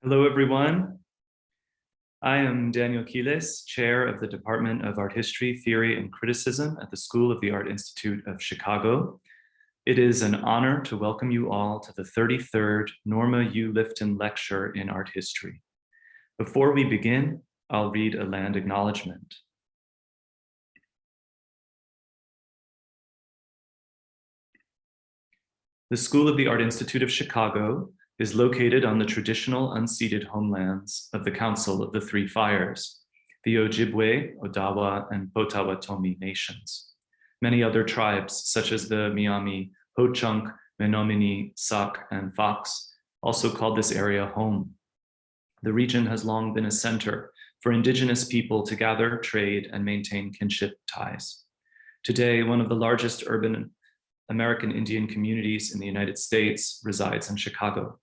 Hello, everyone. I am Daniel Quiles, Chair of the Department of Art History, Theory, and Criticism at the School of the Art Institute of Chicago. It is an honor to welcome you all to the 33rd Norma U. Lifton Lecture in Art History. Before we begin, I'll read a land acknowledgement. The School of the Art Institute of Chicago is located on the traditional unceded homelands of the Council of the Three Fires, the Ojibwe, Odawa, and Potawatomi nations. Many other tribes, such as the Miami, Ho-Chunk, Menominee, Sauk, and Fox, also called this area home. The region has long been a center for indigenous people to gather, trade, and maintain kinship ties. Today, one of the largest urban American Indian communities in the United States resides in Chicago.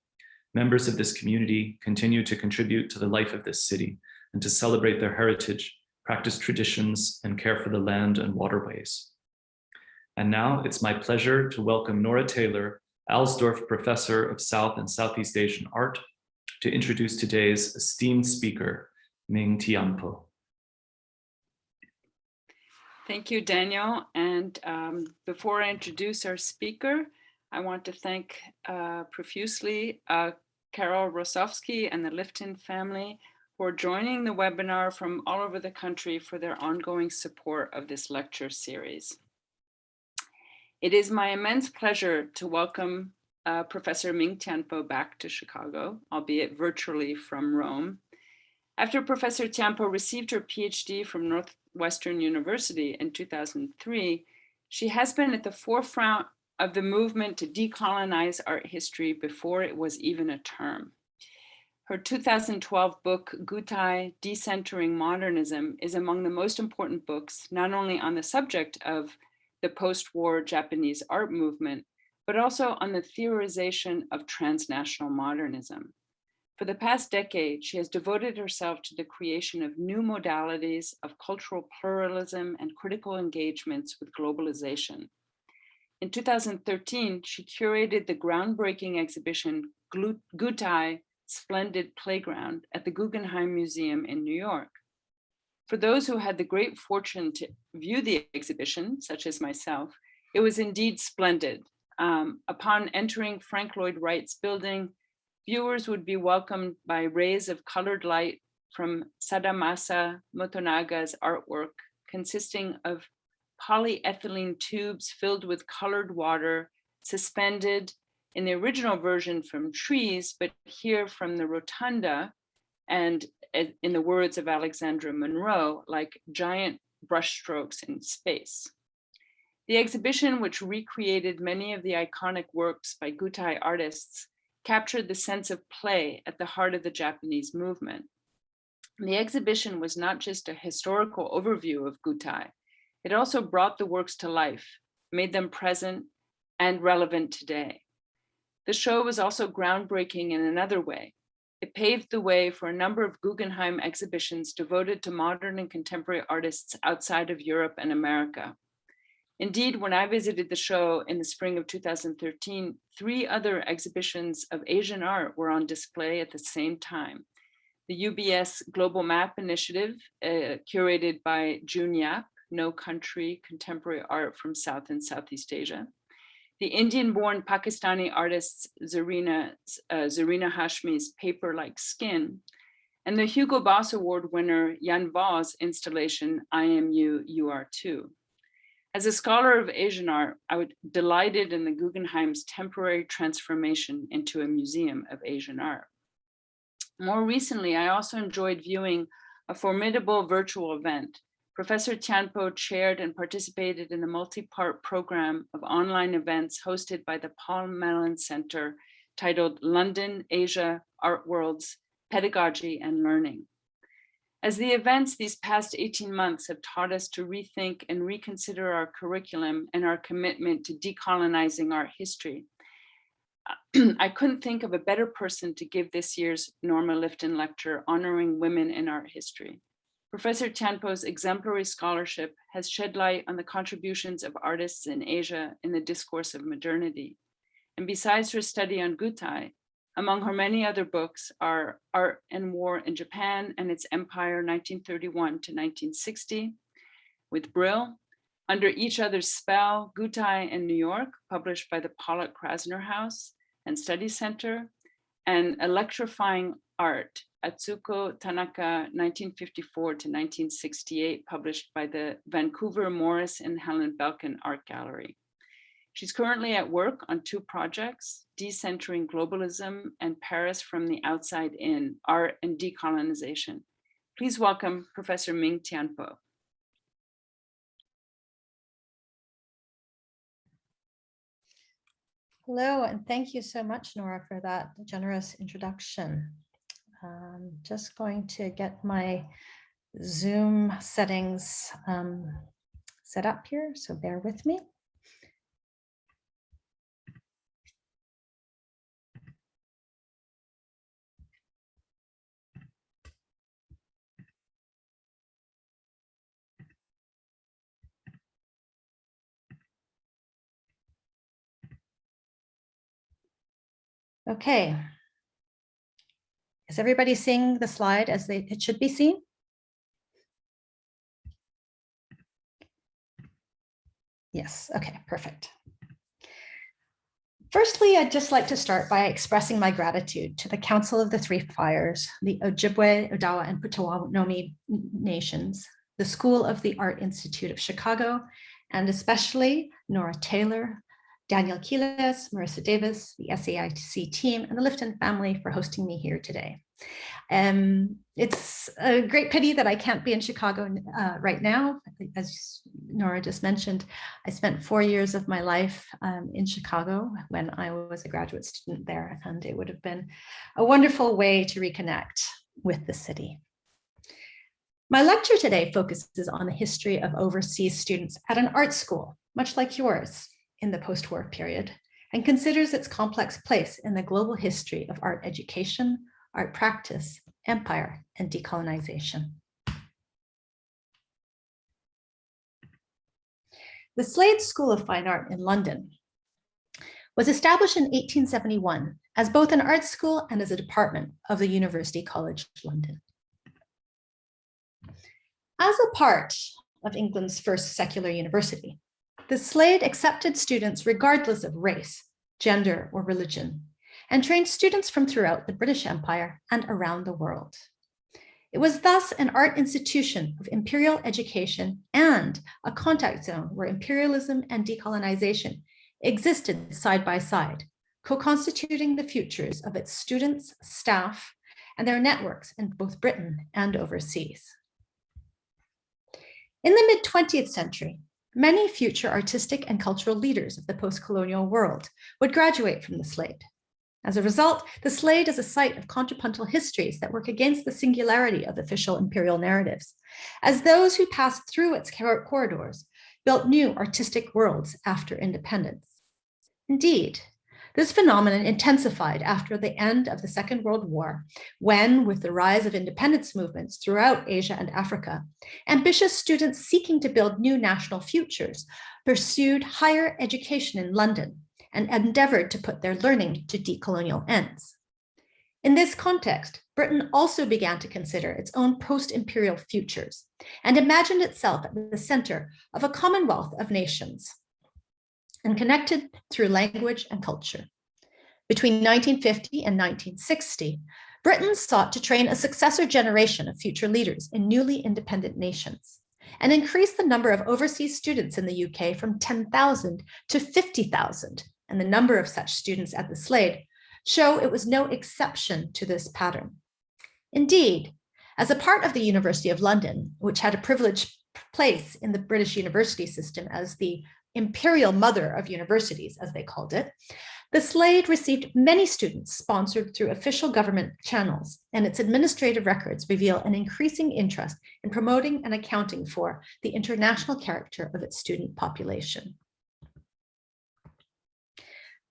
Members of this community continue to contribute to the life of this city and to celebrate their heritage, practice traditions, and care for the land and waterways. And now it's my pleasure to welcome Nora Taylor, Alsdorf Professor of South and Southeast Asian Art, to introduce today's esteemed speaker, Ming Tianpo. Thank you, Daniel. And before I introduce our speaker, I want to thank profusely Carol Rosowski and the Lifton family for joining the webinar from all over the country for their ongoing support of this lecture series. It is my immense pleasure to welcome Professor Ming Tianpo back to Chicago, albeit virtually from Rome. After Professor Tianpo received her PhD from Northwestern University in 2003, she has been at the forefront of the movement to decolonize art history before it was even a term. Her 2012 book, Gutai, Decentering Modernism, is among the most important books, not only on the subject of the post-war Japanese art movement, but also on the theorization of transnational modernism. For the past decade, she has devoted herself to the creation of new modalities of cultural pluralism and critical engagements with globalization. In 2013, she curated the groundbreaking exhibition Gutai, Splendid Playground at the Guggenheim Museum in New York. For those who had the great fortune to view the exhibition, such as myself, it was indeed splendid. Upon entering Frank Lloyd Wright's building, viewers would be welcomed by rays of colored light from Sadamasa Motonaga's artwork, consisting of polyethylene tubes filled with colored water, suspended in the original version from trees, but here from the rotunda, and in the words of Alexandra Monroe, like giant brushstrokes in space. The exhibition, which recreated many of the iconic works by Gutai artists, captured the sense of play at the heart of the Japanese movement. The exhibition was not just a historical overview of Gutai, it also brought the works to life, made them present and relevant today. The show was also groundbreaking in another way. It paved the way for a number of Guggenheim exhibitions devoted to modern and contemporary artists outside of Europe and America. Indeed, when I visited the show in the spring of 2013, 3 other exhibitions of Asian art were on display at the same time. The UBS Global Map Initiative, curated by June Yap, No Country, Contemporary Art from South and Southeast Asia. The Indian-born Pakistani artist Zarina Hashmi's Paper Like Skin, and the Hugo Boss Award winner Yan Vaugh's installation, I Am You, You Are Too. As a scholar of Asian art, I was delighted in the Guggenheim's temporary transformation into a museum of Asian art. More recently, I also enjoyed viewing a formidable virtual event. Professor Tianpo chaired and participated in the multi-part program of online events hosted by the Paul Mellon Center titled London, Asia, Art Worlds, Pedagogy and Learning. As the events these past 18 months have taught us to rethink and reconsider our curriculum and our commitment to decolonizing art history, I couldn't think of a better person to give this year's Norma Lifton Lecture honoring women in art history. Professor Tianpo's exemplary scholarship has shed light on the contributions of artists in Asia in the discourse of modernity. And besides her study on Gutai, Among her many other books are Art and War in Japan and Its Empire, 1931 to 1960, with Brill, Under Each Other's Spell, Gutai in New York, published by the Pollock Krasner House and Study Center, and Electrifying Art, Atsuko Tanaka, 1954 to 1968, published by the Vancouver Morris and Helen Belkin Art Gallery. She's currently at work on two projects, Decentering Globalism and Paris from the Outside In, Art and Decolonization. Please welcome Professor Ming Tianpo. Hello, and thank you so much, Nora, for that generous introduction. Just going to get my Zoom settings set up here, so bear with me. Okay. Is everybody seeing the slide as it should be seen? Yes, okay, perfect. Firstly, I'd just like to start by expressing my gratitude to the Council of the Three Fires, the Ojibwe, Odawa, and Potawatomi nations, the School of the Art Institute of Chicago, and especially Nora Taylor, Daniel Quiles, Marissa Davis, the SAIC team, and the Lifton family for hosting me here today. It's a great pity that I can't be in Chicago right now. As Nora just mentioned, I spent 4 years of my life in Chicago when I was a graduate student there, and it would have been a wonderful way to reconnect with the city. My lecture today focuses on the history of overseas students at an art school, much like yours, in the post-war period, and considers its complex place in the global history of art education, art practice, empire, and decolonization. The Slade School of Fine Art in London was established in 1871 as both an art school and as a department of the University College London. As a part of England's first secular university, the Slade accepted students regardless of race, gender, or religion, and trained students from throughout the British Empire and around the world. It was thus an art institution of imperial education and a contact zone where imperialism and decolonization existed side by side, co-constituting the futures of its students, staff, and their networks in both Britain and overseas. In the mid-20th century, many future artistic and cultural leaders of the post-colonial world would graduate from the Slade. As a result, the Slade is a site of contrapuntal histories that work against the singularity of official imperial narratives, as those who passed through its corridors built new artistic worlds after independence. Indeed, this phenomenon intensified after the end of the Second World War, when, with the rise of independence movements throughout Asia and Africa, ambitious students seeking to build new national futures pursued higher education in London and endeavored to put their learning to decolonial ends. In this context, Britain also began to consider its own post-imperial futures and imagined itself at the center of a commonwealth of nations and connected through language and culture. Between 1950 and 1960, Britain sought to train a successor generation of future leaders in newly independent nations and increase the number of overseas students in the UK from 10,000 to 50,000, and the number of such students at the Slade show it was no exception to this pattern. Indeed, as a part of the University of London, which had a privileged place in the British university system as the imperial mother of universities, as they called it, the Slade received many students sponsored through official government channels, and its administrative records reveal an increasing interest in promoting and accounting for the international character of its student population.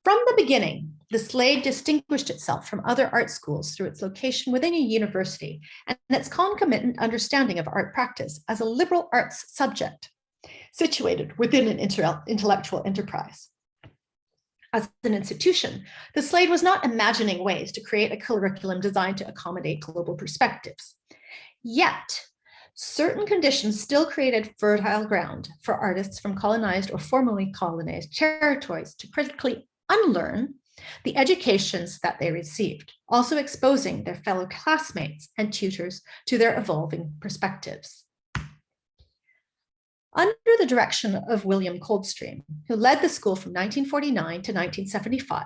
From the beginning, the Slade distinguished itself from other art schools through its location within a university and its concomitant understanding of art practice as a liberal arts subject situated within an intellectual enterprise. As an institution, the Slade was not imagining ways to create a curriculum designed to accommodate global perspectives. Yet, certain conditions still created fertile ground for artists from colonized or formerly colonized territories to critically unlearn the educations that they received, also exposing their fellow classmates and tutors to their evolving perspectives. Under the direction of William Coldstream, who led the school from 1949 to 1975,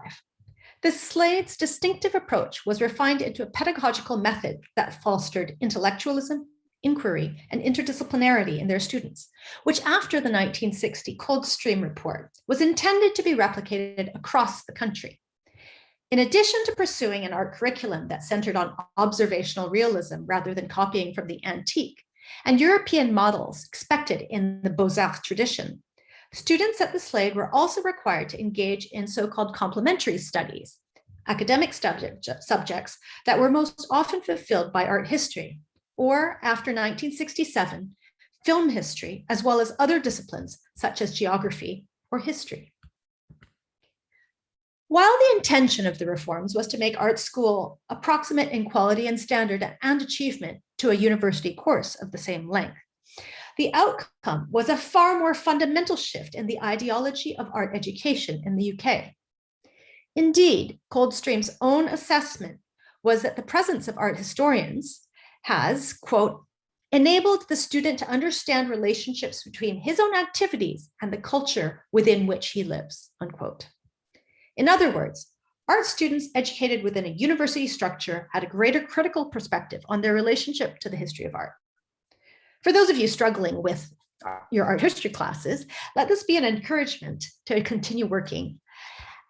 the Slade's distinctive approach was refined into a pedagogical method that fostered intellectualism, inquiry, and interdisciplinarity in their students, which after the 1960 Coldstream Report was intended to be replicated across the country. In addition to pursuing an art curriculum that centered on observational realism rather than copying from the antique, and European models expected in the Beaux-Arts tradition, students at the Slade were also required to engage in so-called complementary studies, academic subjects that were most often fulfilled by art history, or after 1967, film history, as well as other disciplines such as geography or history. While the intention of the reforms was to make art school approximate in quality and standard and achievement to a university course of the same length, the outcome was a far more fundamental shift in the ideology of art education in the UK. Indeed, Coldstream's own assessment was that the presence of art historians has, quote, enabled the student to understand relationships between his own activities and the culture within which he lives, unquote. In other words, art students educated within a university structure had a greater critical perspective on their relationship to the history of art. For those of you struggling with your art history classes, let this be an encouragement to continue working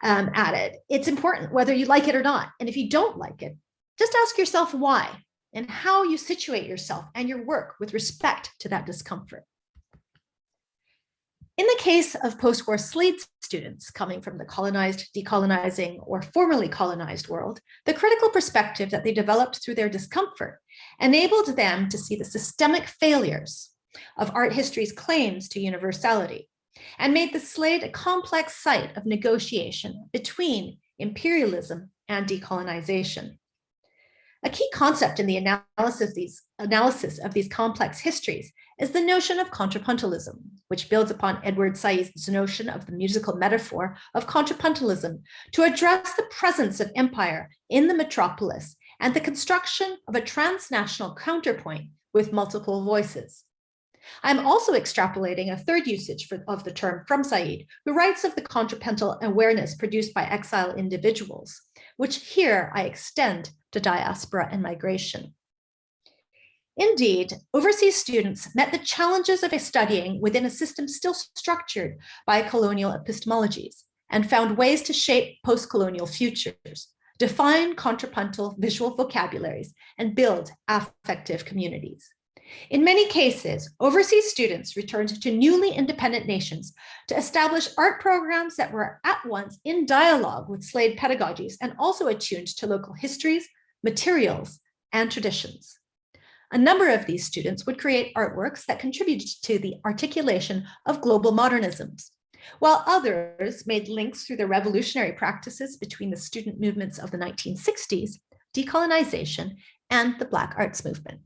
at it. It's important whether you like it or not. And if you don't like it, just ask yourself why and how you situate yourself and your work with respect to that discomfort. In the case of post-war Slade students coming from the colonized, decolonizing, or formerly colonized world, the critical perspective that they developed through their discomfort enabled them to see the systemic failures of art history's claims to universality and made the Slade a complex site of negotiation between imperialism and decolonization. A key concept in the analysis of these complex histories is the notion of contrapuntalism, which builds upon Edward Said's notion of the musical metaphor of contrapuntalism to address the presence of empire in the metropolis and the construction of a transnational counterpoint with multiple voices. I'm also extrapolating a third usage of the term from Said, who writes of the contrapuntal awareness produced by exile individuals, which here I extend to diaspora and migration. Indeed, overseas students met the challenges of studying within a system still structured by colonial epistemologies and found ways to shape post-colonial futures, define contrapuntal visual vocabularies, and build affective communities. In many cases, overseas students returned to newly independent nations to establish art programs that were at once in dialogue with Slade pedagogies and also attuned to local histories, materials, and traditions. A number of these students would create artworks that contributed to the articulation of global modernisms, while others made links through the revolutionary practices between the student movements of the 1960s, decolonization, and the Black arts movement.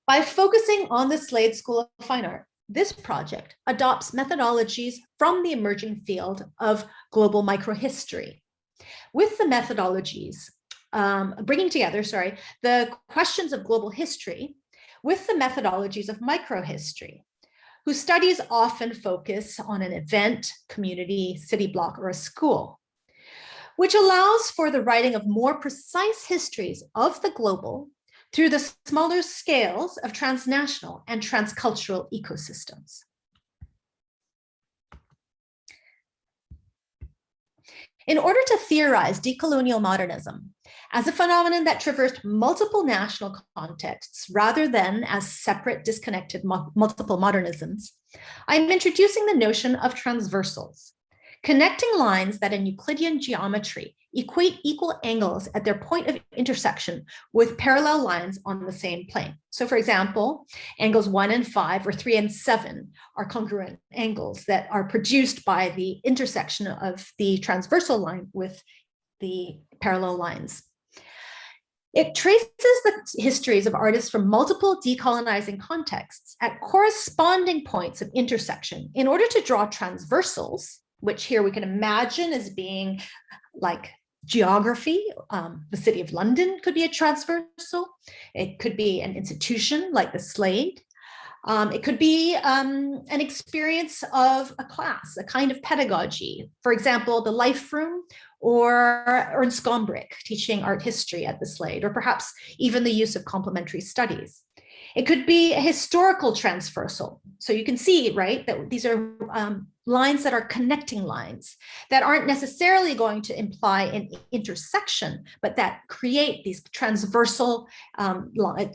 By focusing on the Slade School of Fine Art, this project adopts methodologies from the emerging field of global microhistory. With the methodologies, bringing together, the questions of global history with the methodologies of microhistory, whose studies often focus on an event, community, city block, or a school, which allows for the writing of more precise histories of the global through the smaller scales of transnational and transcultural ecosystems. In order to theorize decolonial modernism as a phenomenon that traversed multiple national contexts rather than as separate, disconnected multiple modernisms, I'm introducing the notion of transversals, connecting lines that in Euclidean geometry equate equal angles at their point of intersection with parallel lines on the same plane. So for example, angles 1 and 5 or 3 and 7 are congruent angles that are produced by the intersection of the transversal line with the parallel lines. It traces the histories of artists from multiple decolonizing contexts at corresponding points of intersection in order to draw transversals, which here we can imagine as being like geography. The city of London could be a transversal. It could be an institution like the Slade. It could be an experience of a class, a kind of pedagogy. For example, the Life Room or Ernst Gombrich teaching art history at the Slade, or perhaps even the use of complementary studies. It could be a historical transversal. So you can see, right, that these are lines that are connecting lines that aren't necessarily going to imply an intersection, but that create these transversal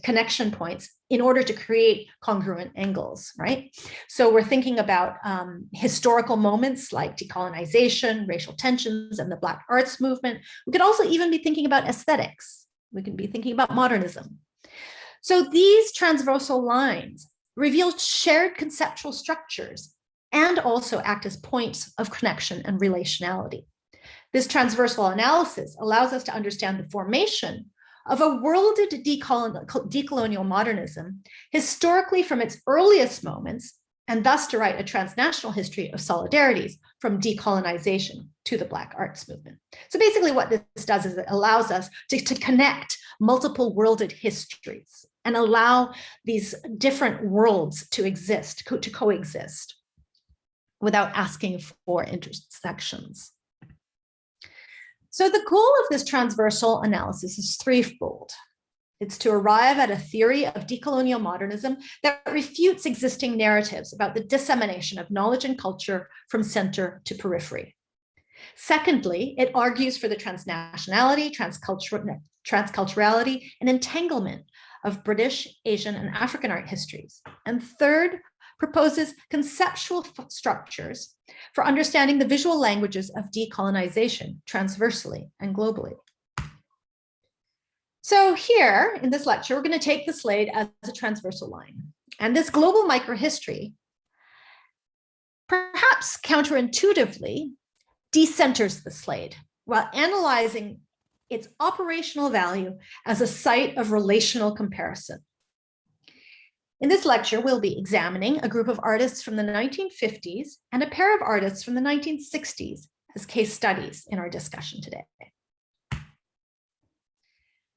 connection points in order to create congruent angles, right? So we're thinking about historical moments like decolonization, racial tensions, and the Black arts movement. We could also even be thinking about aesthetics. We can be thinking about modernism. So these transversal lines reveal shared conceptual structures and also act as points of connection and relationality. This transversal analysis allows us to understand the formation of a worlded decolonial modernism historically from its earliest moments, and thus to write a transnational history of solidarities from decolonization to the Black arts movement. So basically what this does is it allows us to connect multiple worlded histories and allow these different worlds to exist, to coexist without asking for intersections. So the goal of this transversal analysis is threefold. It's to arrive at a theory of decolonial modernism that refutes existing narratives about the dissemination of knowledge and culture from center to periphery. Secondly, it argues for the transnationality, transculturality, and entanglement of British, Asian, and African art histories. And third, proposes conceptual structures for understanding the visual languages of decolonization transversally and globally. So here in this lecture, we're going to take the Slade as a transversal line. And this global microhistory, perhaps counterintuitively, decenters the Slade while analyzing its operational value as a site of relational comparison. In this lecture, we'll be examining a group of artists from the 1950s and a pair of artists from the 1960s as case studies in our discussion today.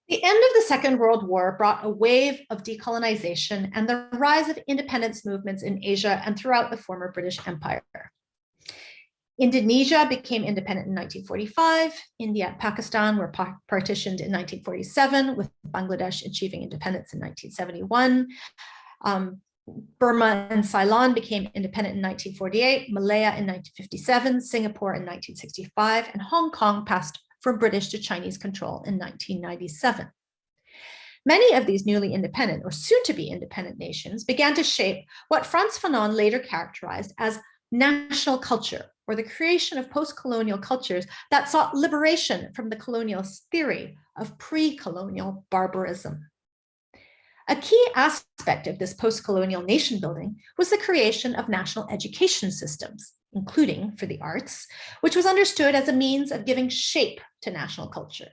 The end of the Second World War brought a wave of decolonization and the rise of independence movements in Asia and throughout the former British Empire. Indonesia became independent in 1945. India and Pakistan were partitioned in 1947, with Bangladesh achieving independence in 1971. Burma and Ceylon became independent in 1948, Malaya in 1957, Singapore in 1965, and Hong Kong passed from British to Chinese control in 1997. Many of these newly independent or soon-to-be independent nations began to shape what Frantz Fanon later characterized as national culture, or the creation of post-colonial cultures that sought liberation from the colonialist theory of pre-colonial barbarism. A key aspect of this post-colonial nation building was the creation of national education systems, including for the arts, which was understood as a means of giving shape to national culture.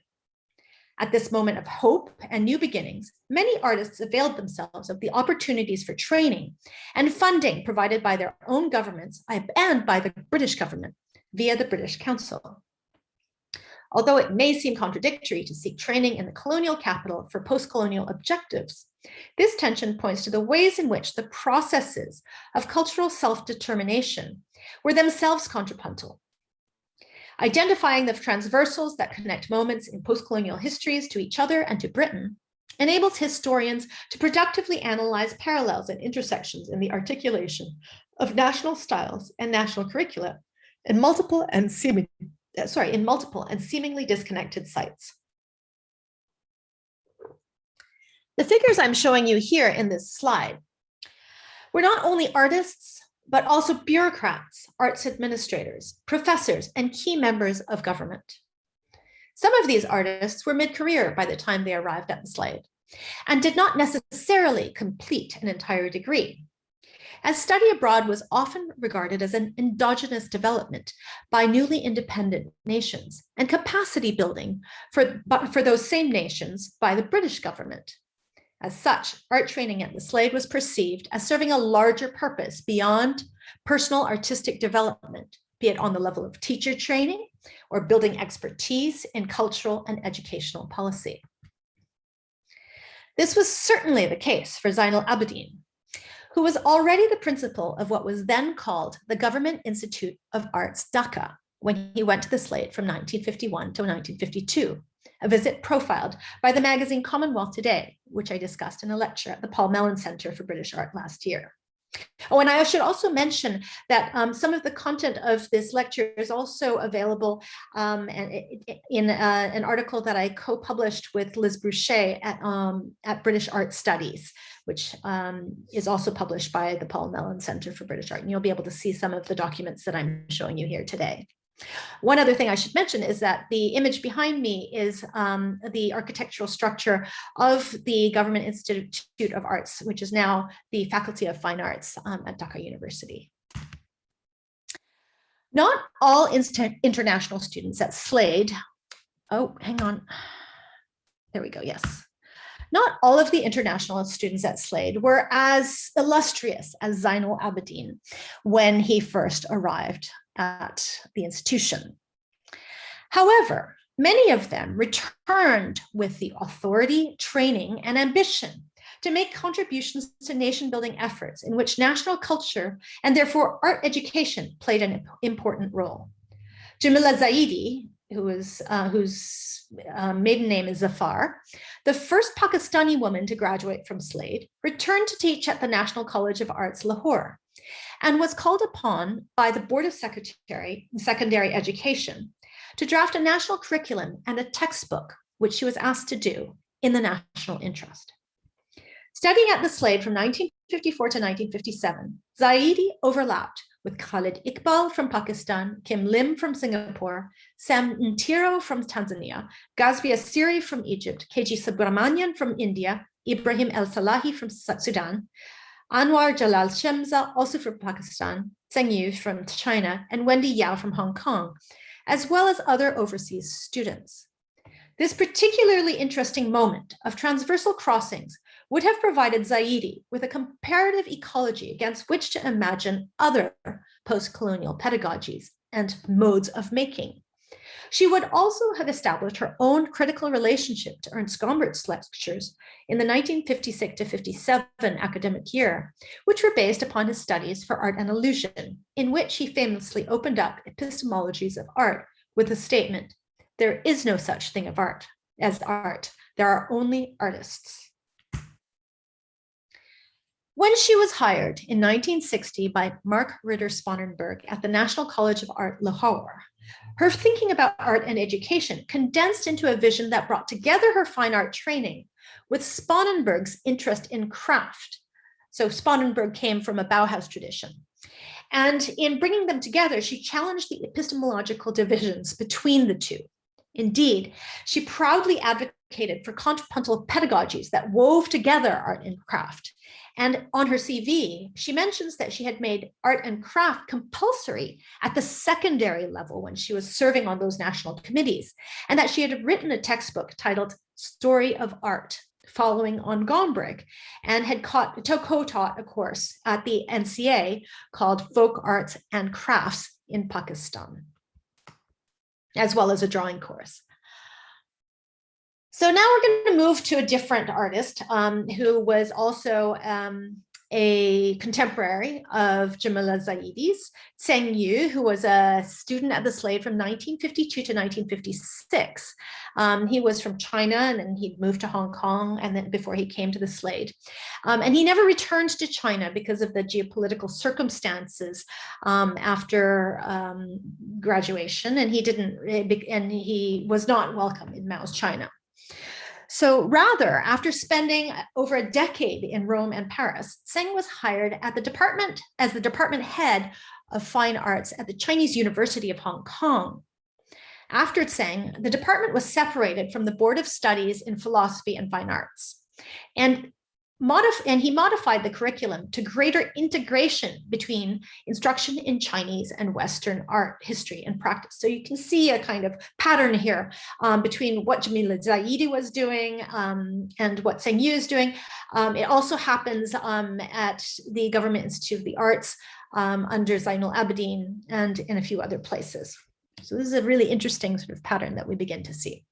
At this moment of hope and new beginnings, many artists availed themselves of the opportunities for training and funding provided by their own governments and by the British government via the British Council. Although it may seem contradictory to seek training in the colonial capital for post-colonial objectives, this tension points to the ways in which the processes of cultural self-determination were themselves contrapuntal. Identifying the transversals that connect moments in post-colonial histories to each other and to Britain enables historians to productively analyze parallels and intersections in the articulation of national styles and national curricula in multiple and seemingly disconnected sites. The figures I'm showing you here in this slide were not only artists, but also bureaucrats, arts administrators, professors, and key members of government. Some of these artists were mid-career by the time they arrived at the Slade and did not necessarily complete an entire degree, as study abroad was often regarded as an endogenous development by newly independent nations and capacity building for those same nations by the British government. As such, art training at the Slade was perceived as serving a larger purpose beyond personal artistic development, be it on the level of teacher training or building expertise in cultural and educational policy. This was certainly the case for Zainal Abidin, who was already the principal of what was then called the Government Institute of Arts, Dhaka, when he went to the Slade from 1951 to 1952, a visit profiled by the magazine Commonwealth Today, which I discussed in a lecture at the Paul Mellon Center for British Art last year. Oh, and I should also mention that some of the content of this lecture is also available in an article that I co-published with Liz Boucher at British Art Studies, which is also published by the Paul Mellon Center for British Art. And you'll be able to see some of the documents that I'm showing you here today. One other thing I should mention is that the image behind me is the architectural structure of the Government Institute of Arts, which is now the Faculty of Fine Arts at Dhaka University. Not all international students at Slade, oh, hang on, there we go, yes. Not all of the international students at Slade were as illustrious as Zainal Abidin when he first arrived at the institution. However, many of them returned with the authority, training, and ambition to make contributions to nation-building efforts in which national culture and therefore art education played an important role. Jamila Zaidi, whose maiden name is Zafar, the first Pakistani woman to graduate from Slade, returned to teach at the National College of Arts, Lahore, and was called upon by the Board of Secondary Education to draft a national curriculum and a textbook, which she was asked to do in the national interest. Studying at the Slade from 1954 to 1957, Zaidi overlapped with Khalid Iqbal from Pakistan, Kim Lim from Singapore, Sam Ntiro from Tanzania, Ghazvi Asiri from Egypt, KG Subramanian from India, Ibrahim El Salahi from Sudan, Anwar Jalal Shemza, also from Pakistan, Zheng Yu from China, and Wendy Yao from Hong Kong, as well as other overseas students. This particularly interesting moment of transversal crossings would have provided Zaidi with a comparative ecology against which to imagine other post-colonial pedagogies and modes of making. She would also have established her own critical relationship to Ernst Gombert's lectures in the 1956 to 57 academic year, which were based upon his studies for art and illusion, in which he famously opened up epistemologies of art with the statement, "There is no such thing as art. There are only artists." When she was hired in 1960 by Mark Ritter Spangenberg at the National College of Art, Lahore, her thinking about art and education condensed into a vision that brought together her fine art training with Spangenberg's interest in craft. So Spangenberg came from a Bauhaus tradition. And in bringing them together, she challenged the epistemological divisions between the two. Indeed, she proudly advocated for contrapuntal pedagogies that wove together art and craft. And on her CV, she mentions that she had made art and craft compulsory at the secondary level when she was serving on those national committees, and that she had written a textbook titled Story of Art, following on Gombrich, and had co-taught a course at the NCA called Folk Arts and Crafts in Pakistan, as well as a drawing course. So now we're going to move to a different artist who was also a contemporary of Jamila Zaidi's, Zheng Yu, who was a student at the Slade from 1952 to 1956. He was from China, and then he'd moved to Hong Kong, and then before he came to the Slade. And he never returned to China because of the geopolitical circumstances after graduation, and he was not welcome in Mao's China. So rather, after spending over a decade in Rome and Paris, Tseng was hired at the department as the department head of fine arts at the Chinese University of Hong Kong. After Tseng, the department was separated from the Board of Studies in Philosophy and Fine Arts. And he modified the curriculum to greater integration between instruction in Chinese and Western art, history, and practice. So you can see a kind of pattern here between what Jamila Zaidi was doing and what Tseng Yu is doing. It also happens at the Government Institute of the Arts under Zainul Abidin and in a few other places. So this is a really interesting sort of pattern that we begin to see.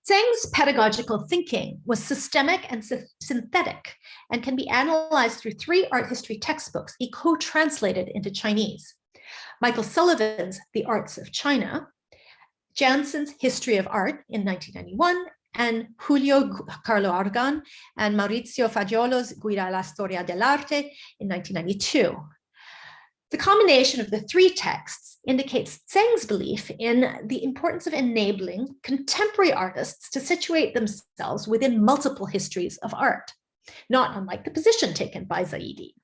Tseng's pedagogical thinking was systemic and synthetic and can be analyzed through 3 art history textbooks he co-translated into Chinese: Michael Sullivan's The Arts of China, Jansen's History of Art in 1991, and Julio Carlo Argan and Maurizio Fagiolo's Guida alla Storia dell'Arte in 1992. The combination of the 3 texts indicates Tseng's belief in the importance of enabling contemporary artists to situate themselves within multiple histories of art, not unlike the position taken by Zaidi.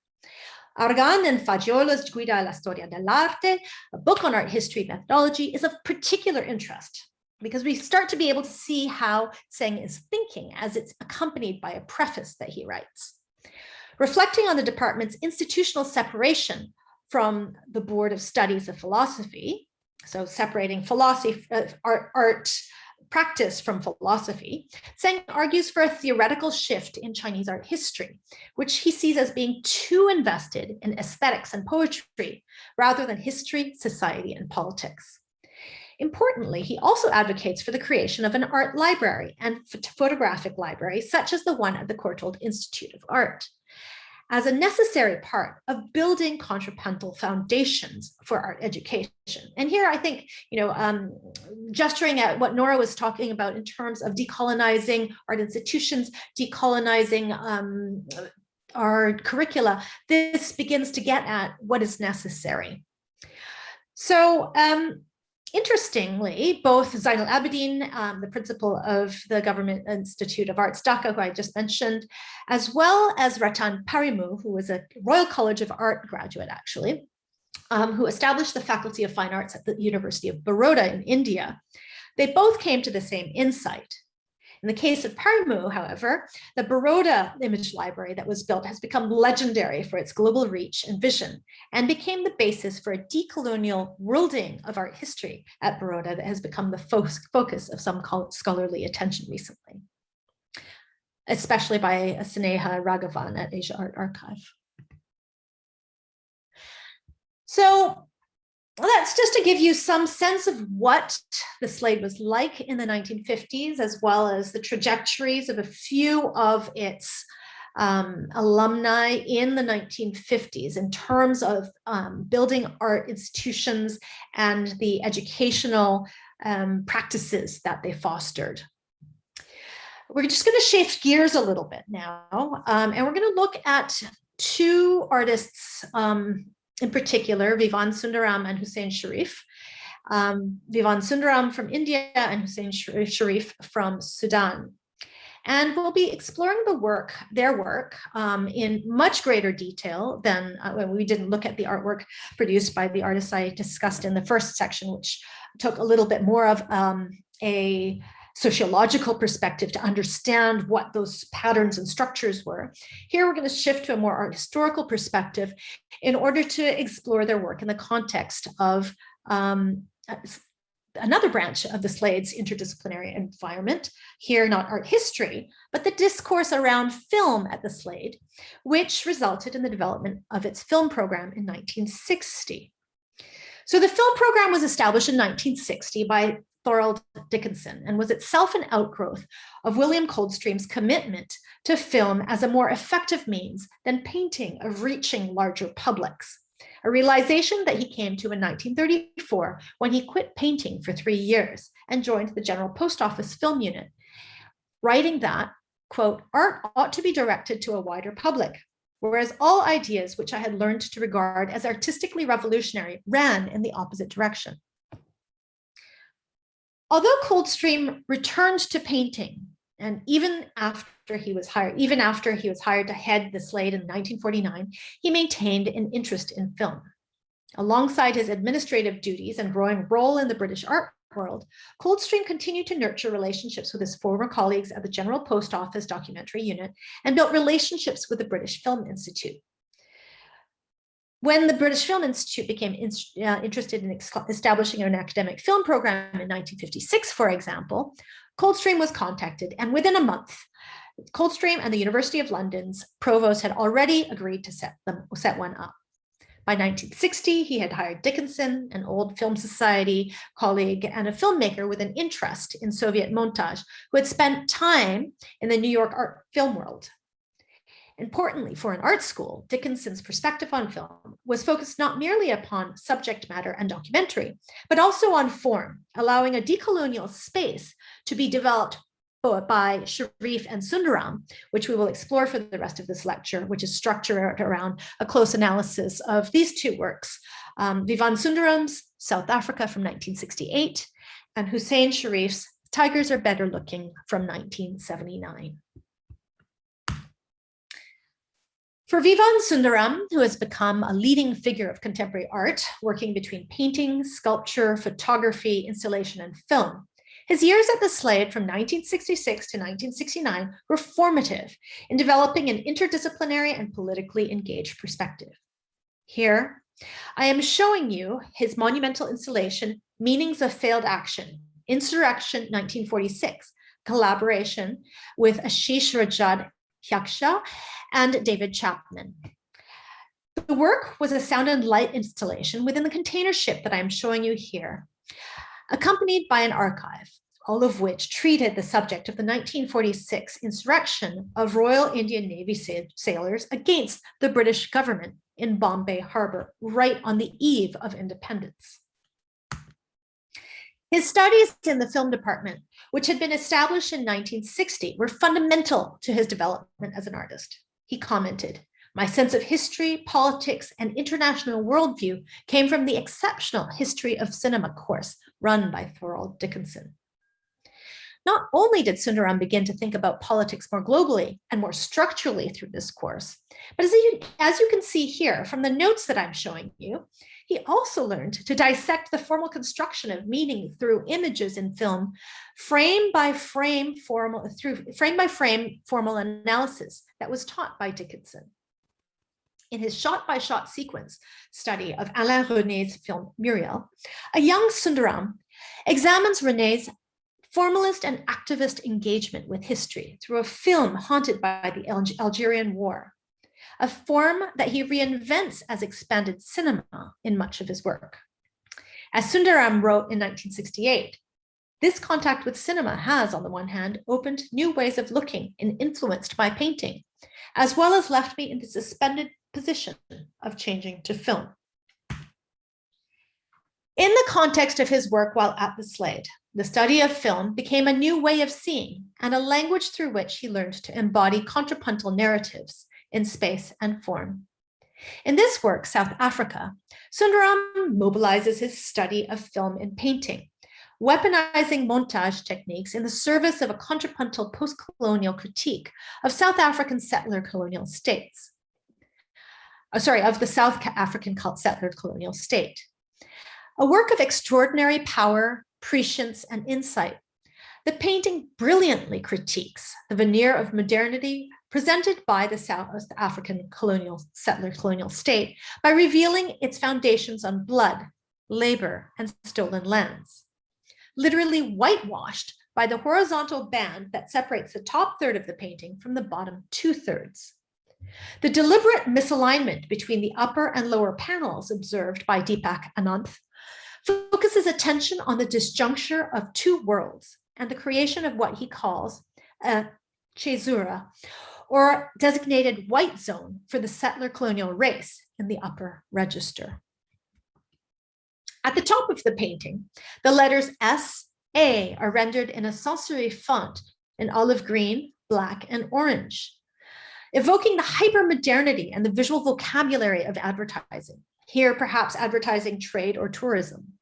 Argan and Fagiolo's Guida alla Storia dell'Arte, a book on art history methodology, is of particular interest because we start to be able to see how Tseng is thinking as it's accompanied by a preface that he writes. Reflecting on the department's institutional separation from the Board of Studies of Philosophy, so separating philosophy, art practice from philosophy, Tseng argues for a theoretical shift in Chinese art history, which he sees as being too invested in aesthetics and poetry rather than history, society, and politics. Importantly, he also advocates for the creation of an art library and photographic library, such as the one at the Courtauld Institute of Art, as a necessary part of building contrapuntal foundations for art education. And here I think, gesturing at what Nora was talking about in terms of decolonizing art institutions, decolonizing our curricula, this begins to get at what is necessary. So, interestingly, both Zainul Abidin, the principal of the Government Institute of Arts, Dhaka, who I just mentioned, as well as Ratan Parimu, who was a Royal College of Art graduate, actually, who established the Faculty of Fine Arts at the University of Baroda in India, they both came to the same insight. In the case of Parimu, however, the Baroda image library that was built has become legendary for its global reach and vision and became the basis for a decolonial worlding of art history at Baroda that has become the focus of some scholarly attention recently, especially by Sneha Raghavan at Asia Art Archive. So that's just to give you some sense of what the Slade was like in the 1950s, as well as the trajectories of a few of its alumni in the 1950s in terms of building art institutions and the educational practices that they fostered. We're just going to shift gears a little bit now, and we're going to look at 2 artists in particular, Vivan Sundaram and Hussein Sharif. Vivan Sundaram from India and Hussein Sharif from Sudan. And we'll be exploring their work in much greater detail than when we didn't look at the artwork produced by the artists I discussed in the first section, which took a little bit more of a sociological perspective to understand what those patterns and structures were. Here we're going to shift to a more art historical perspective in order to explore their work in the context of another branch of the Slade's interdisciplinary environment, here not art history, but the discourse around film at the Slade, which resulted in the development of its film program in 1960. So the film program was established in 1960 by Thorold Dickinson and was itself an outgrowth of William Coldstream's commitment to film as a more effective means than painting of reaching larger publics, a realization that he came to in 1934 when he quit painting for 3 years and joined the General Post Office Film Unit, writing that, quote, art ought to be directed to a wider public, whereas all ideas which I had learned to regard as artistically revolutionary ran in the opposite direction. Although Coldstream returned to painting And even after he was hired to head the Slade in 1949, he maintained an interest in film. Alongside his administrative duties and growing role in the British art world, Coldstream continued to nurture relationships with his former colleagues at the General Post Office Documentary Unit and built relationships with the British Film Institute. When the British Film Institute became interested in establishing an academic film program in 1956, for example, Coldstream was contacted, and within a month, Coldstream and the University of London's provost had already agreed to set one up. By 1960, he had hired Dickinson, an old Film Society colleague and a filmmaker with an interest in Soviet montage, who had spent time in the New York art film world. Importantly, for an art school, Dickinson's perspective on film was focused not merely upon subject matter and documentary, but also on form, allowing a decolonial space to be developed by Sharif and Sundaram, which we will explore for the rest of this lecture, which is structured around a close analysis of these two works, Vivan Sundaram's South Africa from 1968, and Hussein Sharif's Tigers Are Better Looking from 1979. For Vivan Sundaram, who has become a leading figure of contemporary art, working between painting, sculpture, photography, installation, and film, his years at the Slade from 1966 to 1969 were formative in developing an interdisciplinary and politically engaged perspective. Here, I am showing you his monumental installation, Meanings of Failed Action, Insurrection 1946, collaboration with Ashish Rajad Yaksha and David Chapman. The work was a sound and light installation within the container ship that I'm showing you here, accompanied by an archive, all of which treated the subject of the 1946 insurrection of Royal Indian Navy sailors against the British government in Bombay Harbor, right on the eve of independence. His studies in the film department, which had been established in 1960, were fundamental to his development as an artist. He commented, "My sense of history, politics, and international worldview came from the exceptional history of cinema course run by Thorold Dickinson." Not only did Sundaram begin to think about politics more globally and more structurally through this course, but as you can see here from the notes that I'm showing you, he also learned to dissect the formal construction of meaning through images in film, frame by frame formal analysis that was taught by Dickinson. In his shot-by-shot sequence study of Alain René's film Muriel, a young Sundaram examines René's formalist and activist engagement with history through a film haunted by the Algerian War, a form that he reinvents as expanded cinema in much of his work. As Sundaram wrote in 1968, this contact with cinema has, on the one hand, opened new ways of looking and influenced my painting, as well as left me in the suspended position of changing to film. In the context of his work while at the Slade, the study of film became a new way of seeing and a language through which he learned to embody contrapuntal narratives in space and form. In this work, South Africa, Sundaram mobilizes his study of film in painting, weaponizing montage techniques in the service of a contrapuntal post-colonial critique of South African settler colonial states. Of the South African settler colonial state. A work of extraordinary power, prescience, and insight. The painting brilliantly critiques the veneer of modernity presented by the South African settler colonial state by revealing its foundations on blood, labor, and stolen lands. Literally whitewashed by the horizontal band that separates the top third of the painting from the bottom 2/3. The deliberate misalignment between the upper and lower panels observed by Deepak Ananth focuses attention on the disjuncture of two worlds and the creation of what he calls a caesura, or designated white zone for the settler colonial race in the upper register. At the top of the painting, the letters S-A are rendered in a sans serif font in olive green, black, and orange, evoking the hypermodernity and the visual vocabulary of advertising. Here, perhaps advertising, trade, or tourism.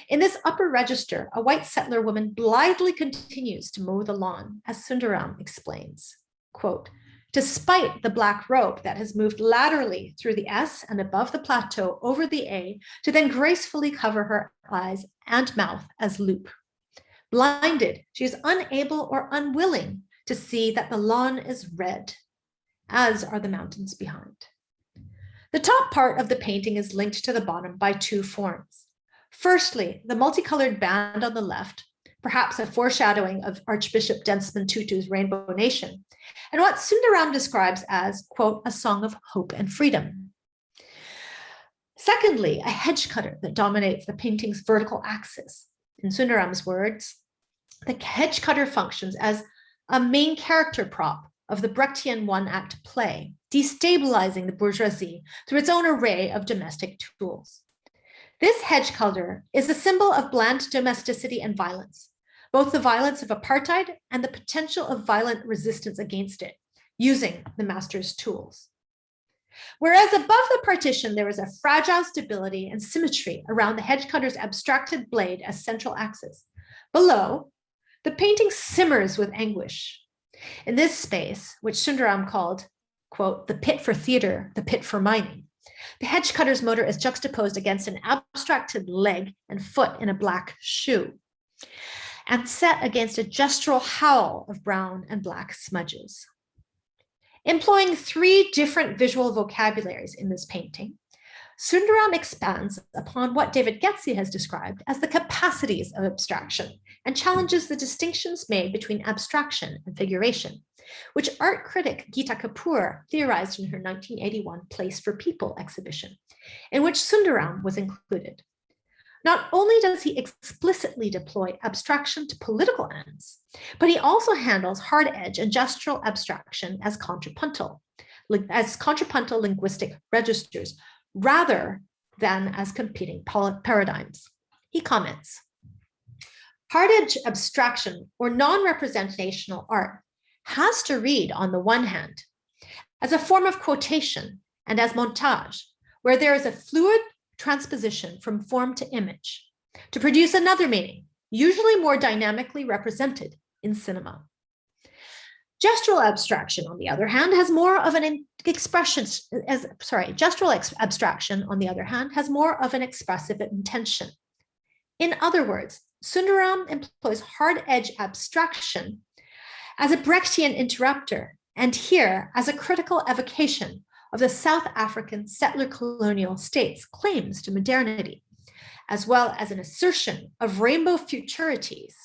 In this upper register, a white settler woman blithely continues to mow the lawn, as Sundaram explains, quote, despite the black rope that has moved laterally through the S and above the plateau over the A to then gracefully cover her eyes and mouth as loop. Blinded, she is unable or unwilling to see that the lawn is red, as are the mountains behind. The top part of the painting is linked to the bottom by two forms. Firstly, the multicolored band on the left, perhaps a foreshadowing of Archbishop Desmond Tutu's Rainbow Nation, and what Sundaram describes as, quote, a song of hope and freedom. Secondly, a hedge cutter that dominates the painting's vertical axis. In Sundaram's words, the hedge cutter functions as a main character prop of the Brechtian one-act play, destabilizing the bourgeoisie through its own array of domestic tools. This hedge cutter is a symbol of bland domesticity and violence, both the violence of apartheid and the potential of violent resistance against it, using the master's tools. Whereas above the partition, there is a fragile stability and symmetry around the hedge cutter's abstracted blade as central axis. Below, the painting simmers with anguish. In this space, which Sundaram called, quote, the pit for theater, the pit for mining, the hedge cutter's motor is juxtaposed against an abstracted leg and foot in a black shoe, and set against a gestural howl of brown and black smudges. Employing three different visual vocabularies in this painting, Sundaram expands upon what David Getze has described as the capacities of abstraction and challenges the distinctions made between abstraction and figuration, which art critic Geeta Kapoor theorized in her 1981 Place for People exhibition, in which Sundaram was included. Not only does he explicitly deploy abstraction to political ends, but he also handles hard edge and gestural abstraction as contrapuntal linguistic registers, rather than as competing paradigms. He comments, hard edge abstraction or non-representational art has to read, on the one hand, as a form of quotation and as montage, where there is a fluid transposition from form to image to produce another meaning, usually more dynamically represented in cinema. Gestural abstraction, on the other hand, has more of an expressive intention. In other words, Sundaram employs hard edge abstraction as a Brechtian interrupter, and here as a critical evocation of the South African settler colonial state's claims to modernity, as well as an assertion of rainbow futurities,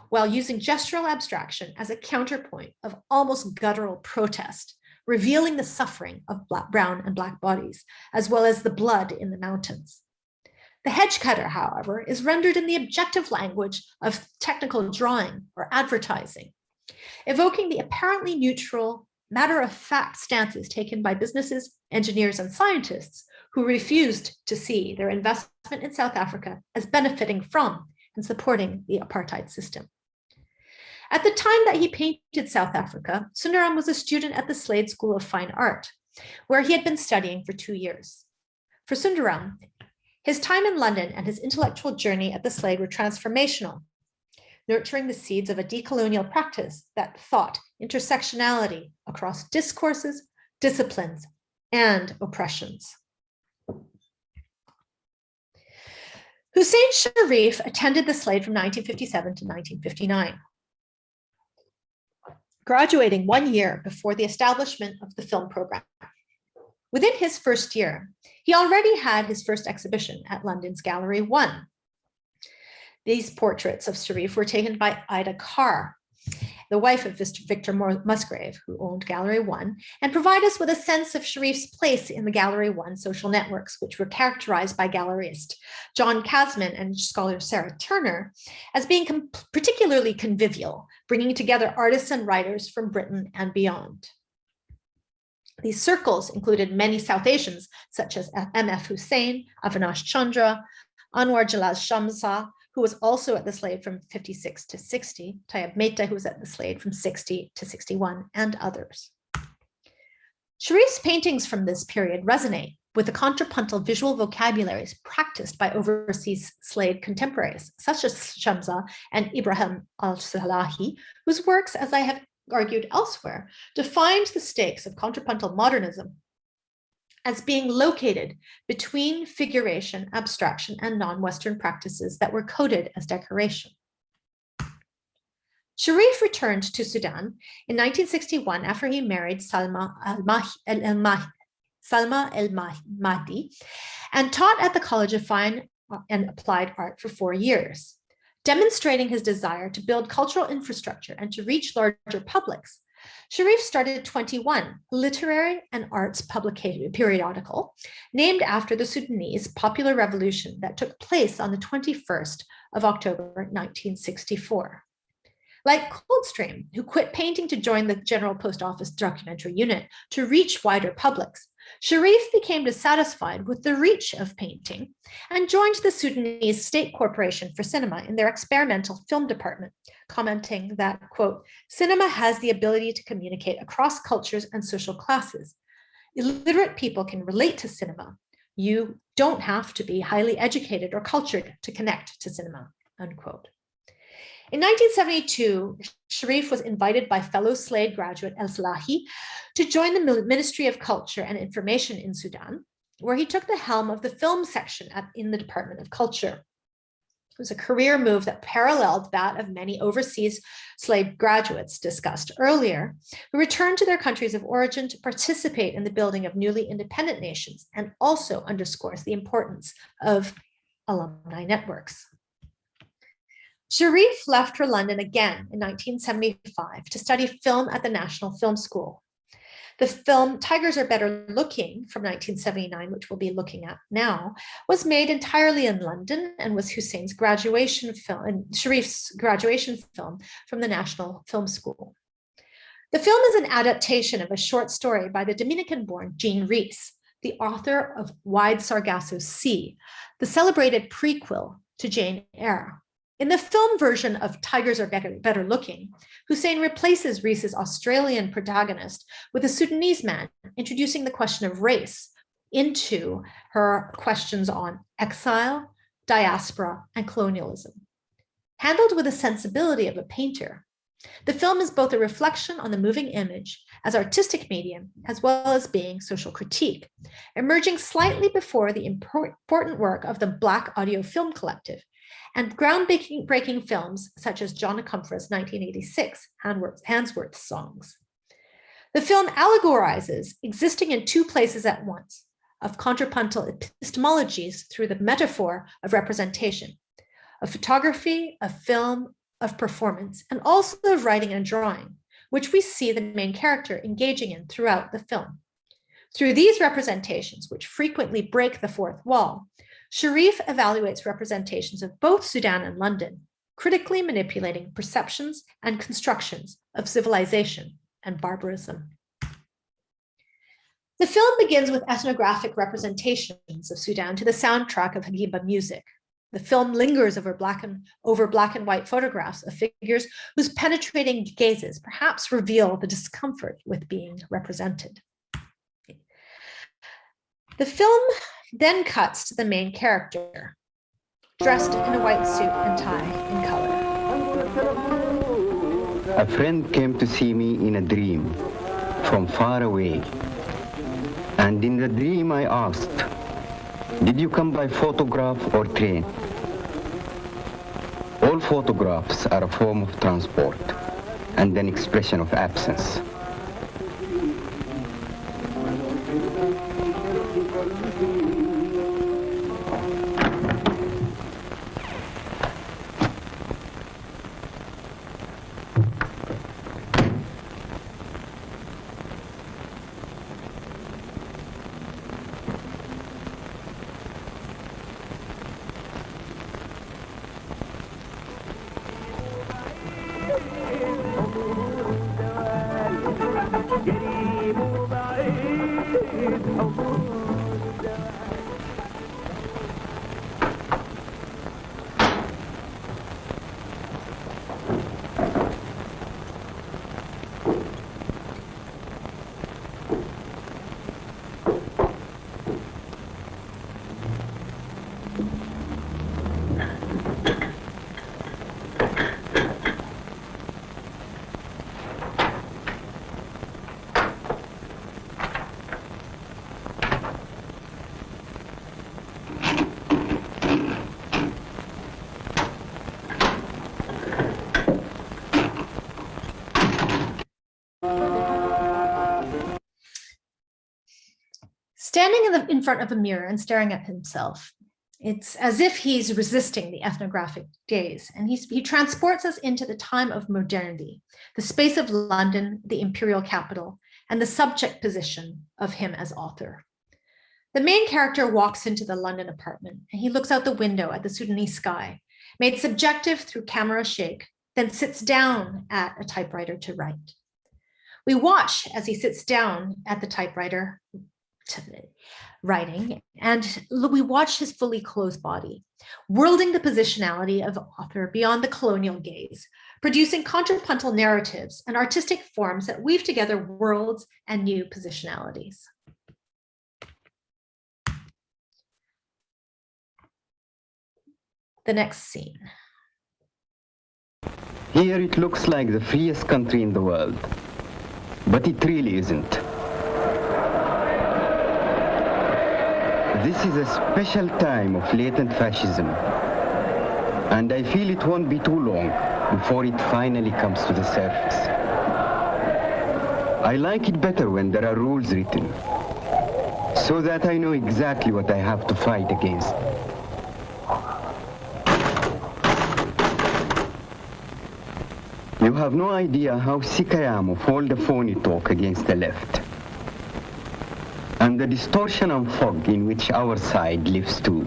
while using gestural abstraction as a counterpoint of almost guttural protest, revealing the suffering of brown and black bodies, as well as the blood in the mountains. The hedge cutter, however, is rendered in the objective language of technical drawing or advertising, evoking the apparently neutral, matter-of-fact stances taken by businesses, engineers, and scientists who refused to see their investment in South Africa as benefiting from and supporting the apartheid system. At the time that he painted South Africa, Sundaram was a student at the Slade School of Fine Art, where he had been studying for 2 years. For Sundaram, his time in London and his intellectual journey at the Slade were transformational, nurturing the seeds of a decolonial practice that thought intersectionality across discourses, disciplines, and oppressions. Hussein Sharif attended the Slade from 1957 to 1959, graduating 1 year before the establishment of the film program. Within his first year, he already had his first exhibition at London's Gallery 1. These portraits of Sharif were taken by Ida Carr, the wife of Victor Musgrave, who owned Gallery 1, and provide us with a sense of Sharif's place in the Gallery 1 social networks, which were characterized by gallerist John Casman and scholar Sarah Turner as being particularly convivial, bringing together artists and writers from Britain and beyond. These circles included many South Asians, such as M.F. Hussein, Avinash Chandra, Anwar Jalal Shamsa, who was also at the Slade from 56 to 60, Tayyab Mehta, who was at the Slade from 60 to 61, and others. Sharif's paintings from this period resonate with the contrapuntal visual vocabularies practiced by overseas slave contemporaries, such as Shamsa and Ibrahim al-Salahi, whose works, as I have argued elsewhere, defined the stakes of contrapuntal modernism as being located between figuration, abstraction, and non-Western practices that were coded as decoration. Sharif returned to Sudan in 1961 after he married Salma el-Mahdi and taught at the College of Fine and Applied Art for 4 years. Demonstrating his desire to build cultural infrastructure and to reach larger publics, Sharif started 21, a literary and arts periodical named after the Sudanese popular revolution that took place on the 21st of October 1964. Like Coldstream, who quit painting to join the General Post Office documentary unit to reach wider publics, Sharif became dissatisfied with the reach of painting and joined the Sudanese State Corporation for Cinema in their experimental film department, commenting that, quote, cinema has the ability to communicate across cultures and social classes. Illiterate people can relate to cinema. You don't have to be highly educated or cultured to connect to cinema, unquote. In 1972, Sharif was invited by fellow Slade graduate El-Salahi to join the Ministry of Culture and Information in Sudan, where he took the helm of the film section in the Department of Culture. It was a career move that paralleled that of many overseas Slade graduates discussed earlier, who returned to their countries of origin to participate in the building of newly independent nations, and also underscores the importance of alumni networks. Sharif left for London again in 1975 to study film at the National Film School. The film Tigers Are Better Looking from 1979, which we'll be looking at now, was made entirely in London and was Hussein's graduation film and Sharif's graduation film from the National Film School. The film is an adaptation of a short story by the Dominican-born Jean Rhys, the author of Wide Sargasso Sea, the celebrated prequel to Jane Eyre. In the film version of Tigers Are Better Looking, Hussein replaces Rhys's Australian protagonist with a Sudanese man, introducing the question of race into her questions on exile, diaspora, and colonialism. Handled with the sensibility of a painter, the film is both a reflection on the moving image as artistic medium, as well as being social critique, emerging slightly before the important work of the Black Audio Film Collective, and groundbreaking films such as John Acumpha's 1986 Handsworth Songs. The film allegorizes existing in two places at once, of contrapuntal epistemologies through the metaphor of representation, of photography, of film, of performance, and also of writing and drawing, which we see the main character engaging in throughout the film. Through these representations, which frequently break the fourth wall, Sharif evaluates representations of both Sudan and London, critically manipulating perceptions and constructions of civilization and barbarism. The film begins with ethnographic representations of Sudan to the soundtrack of Hagiba music. The film lingers over black and white photographs of figures whose penetrating gazes perhaps reveal the discomfort with being represented. The film then cuts to the main character, dressed in a white suit and tie in color. A friend came to see me in a dream from far away. And in the dream I asked, did you come by photograph or train? All photographs are a form of transport and an expression of absence. Standing in front of a mirror and staring at himself, it's as if he's resisting the ethnographic gaze, and he transports us into the time of modernity, the space of London, the imperial capital, and the subject position of him as author. The main character walks into the London apartment, and he looks out the window at the Sudanese sky, made subjective through camera shake, then sits down at a typewriter to write. We watch as he sits down at the typewriter writing, and we watch his fully clothed body, worlding the positionality of the author beyond the colonial gaze, producing contrapuntal narratives and artistic forms that weave together worlds and new positionalities. The next scene. Here it looks like the freest country in the world, but it really isn't. This is a special time of latent fascism, and I feel it won't be too long before it finally comes to the surface. I like it better when there are rules written, so that I know exactly what I have to fight against. You have no idea how sick I am of all the phony talk against the left, and the distortion and fog in which our side lives too.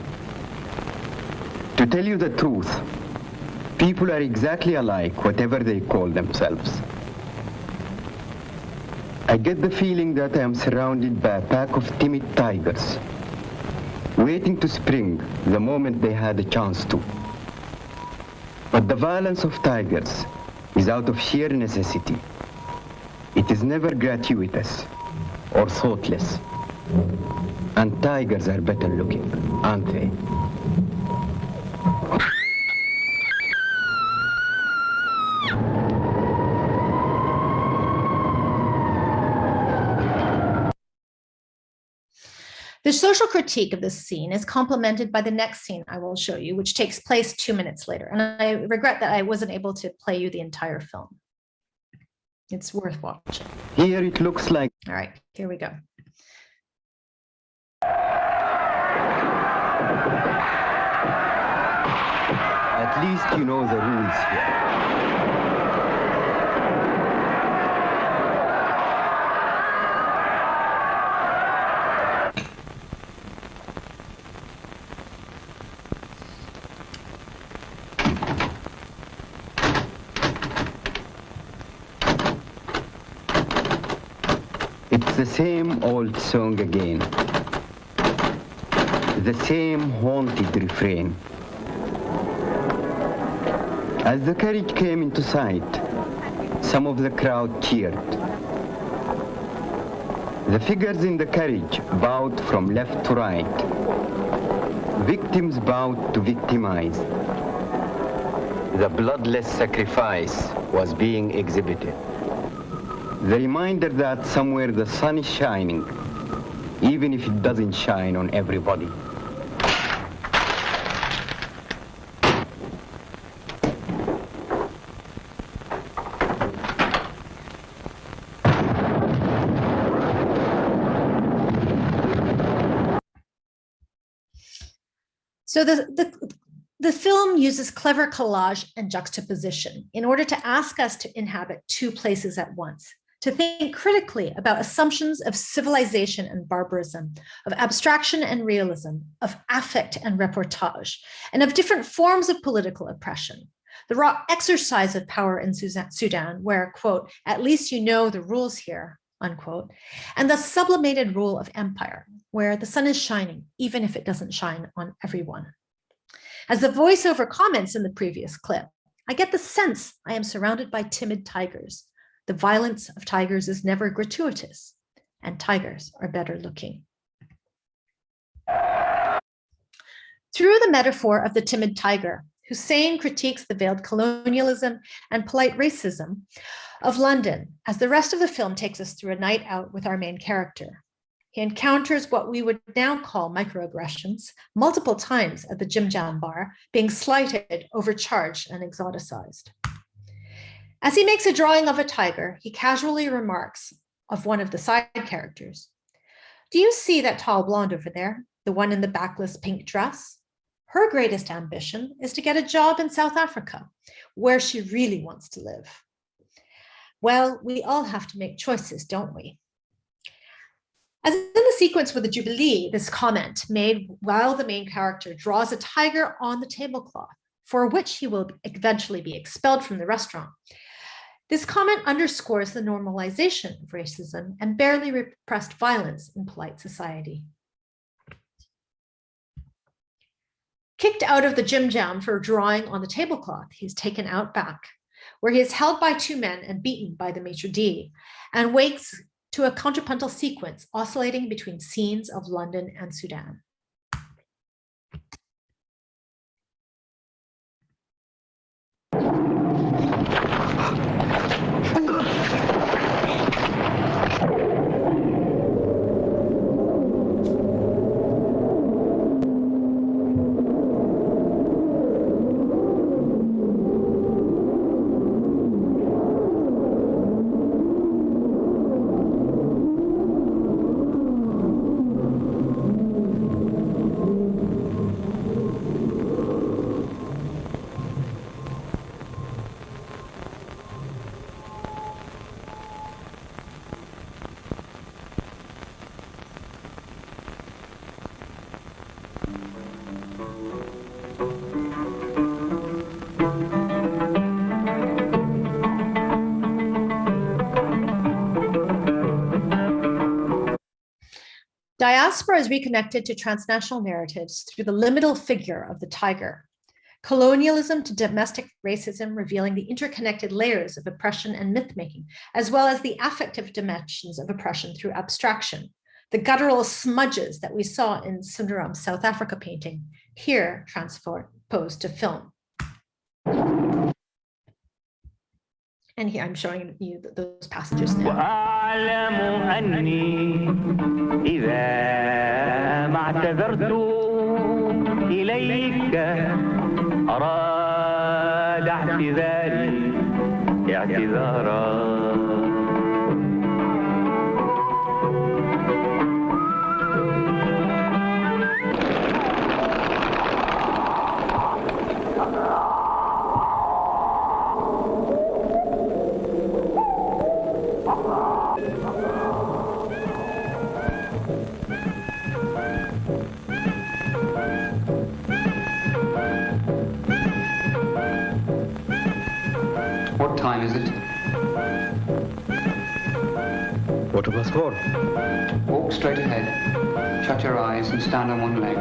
To tell you the truth, people are exactly alike, whatever they call themselves. I get the feeling that I am surrounded by a pack of timid tigers, waiting to spring the moment they had a chance to. But the violence of tigers is out of sheer necessity. It is never gratuitous or thoughtless. And tigers are better looking, aren't they? The social critique of this scene is complemented by the next scene I will show you, which takes place 2 minutes later. And I regret that I wasn't able to play you the entire film. It's worth watching. Here it looks like... All right, here we go. At least you know the rules here. It's the same old song again. The same haunted refrain. As the carriage came into sight, some of the crowd cheered. The figures in the carriage bowed from left to right. Victims bowed to victimize. The bloodless sacrifice was being exhibited. The reminder that somewhere the sun is shining, even if it doesn't shine on everybody. So the film uses clever collage and juxtaposition in order to ask us to inhabit two places at once, to think critically about assumptions of civilization and barbarism, of abstraction and realism, of affect and reportage, and of different forms of political oppression. The raw exercise of power in Sudan, where, quote, at least you know the rules here, unquote, and the sublimated rule of empire, where the sun is shining, even if it doesn't shine on everyone. As the voiceover comments in the previous clip, I get the sense I am surrounded by timid tigers. The violence of tigers is never gratuitous, and tigers are better looking. Through the metaphor of the timid tiger, Hussein critiques the veiled colonialism and polite racism of London as the rest of the film takes us through a night out with our main character. He encounters what we would now call microaggressions multiple times at the Jim Jam bar, being slighted, overcharged, and exoticized. As he makes a drawing of a tiger, he casually remarks of one of the side characters, Do you see that tall blonde over there, the one in the backless pink dress? Her greatest ambition is to get a job in South Africa, where she really wants to live. Well, we all have to make choices, don't we? As in the sequence with the Jubilee, this comment made while the main character draws a tiger on the tablecloth, for which he will eventually be expelled from the restaurant. This comment underscores the normalization of racism and barely repressed violence in polite society. Kicked out of the gym jam for drawing on the tablecloth, he's taken out back, where he is held by two men and beaten by the maitre d', and wakes to a contrapuntal sequence oscillating between scenes of London and Sudan. Diaspora is reconnected to transnational narratives through the liminal figure of the tiger. Colonialism to domestic racism, revealing the interconnected layers of oppression and myth-making, as well as the affective dimensions of oppression through abstraction. The guttural smudges that we saw in Sundaram's South Africa painting, here transposed to film. And here I'm showing you those passages now. What time is it? 4:15. Walk straight ahead, shut your eyes and stand on one leg.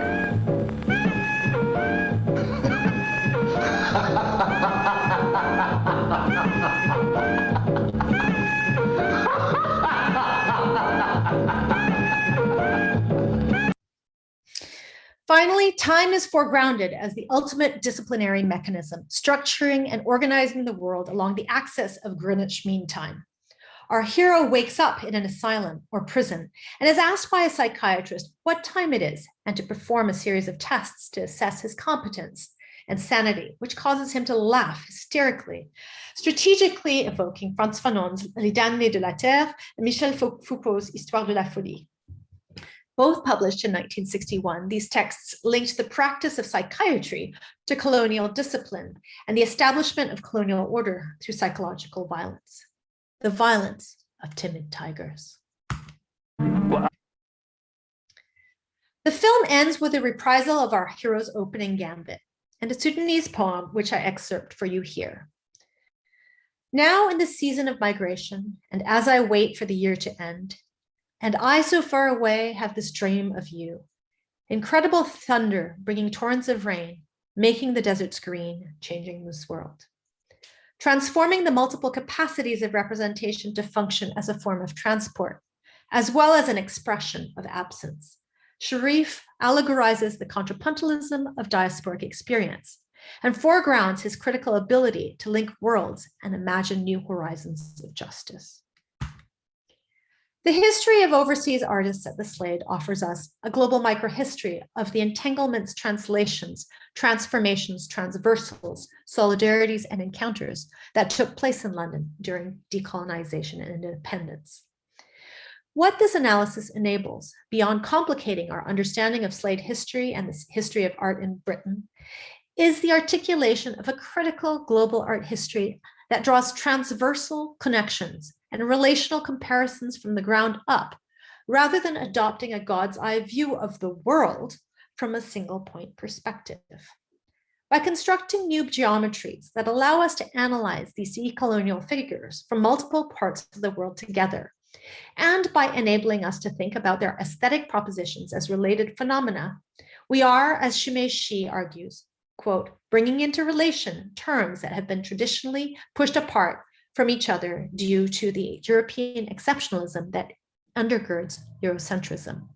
Finally, time is foregrounded as the ultimate disciplinary mechanism, structuring and organizing the world along the axis of Greenwich Mean Time. Our hero wakes up in an asylum or prison and is asked by a psychiatrist what time it is and to perform a series of tests to assess his competence and sanity, which causes him to laugh hysterically, strategically evoking Frantz Fanon's Les damnés de la Terre and Michel Foucault's Histoire de la Folie. Both published in 1961, these texts linked the practice of psychiatry to colonial discipline and the establishment of colonial order through psychological violence. The violence of timid tigers. The film ends with a reprisal of our hero's opening gambit and a Sudanese poem, which I excerpt for you here. Now in the season of migration, and as I wait for the year to end, and I so far away have this dream of you, incredible thunder bringing torrents of rain, making the deserts green, changing this world, transforming the multiple capacities of representation to function as a form of transport, as well as an expression of absence. Sharif allegorizes the contrapuntalism of diasporic experience and foregrounds his critical ability to link worlds and imagine new horizons of justice. The history of overseas artists at the Slade offers us a global microhistory of the entanglements, translations, transformations, transversals, solidarities, and encounters that took place in London during decolonization and independence. What this analysis enables, beyond complicating our understanding of Slade history and the history of art in Britain, is the articulation of a critical global art history that draws transversal connections and relational comparisons from the ground up, rather than adopting a God's eye view of the world from a single point perspective. By constructing new geometries that allow us to analyze these decolonial figures from multiple parts of the world together, and by enabling us to think about their aesthetic propositions as related phenomena, we are, as Shumei Shi argues, quote, bringing into relation terms that have been traditionally pushed apart from each other due to the European exceptionalism that undergirds Eurocentrism,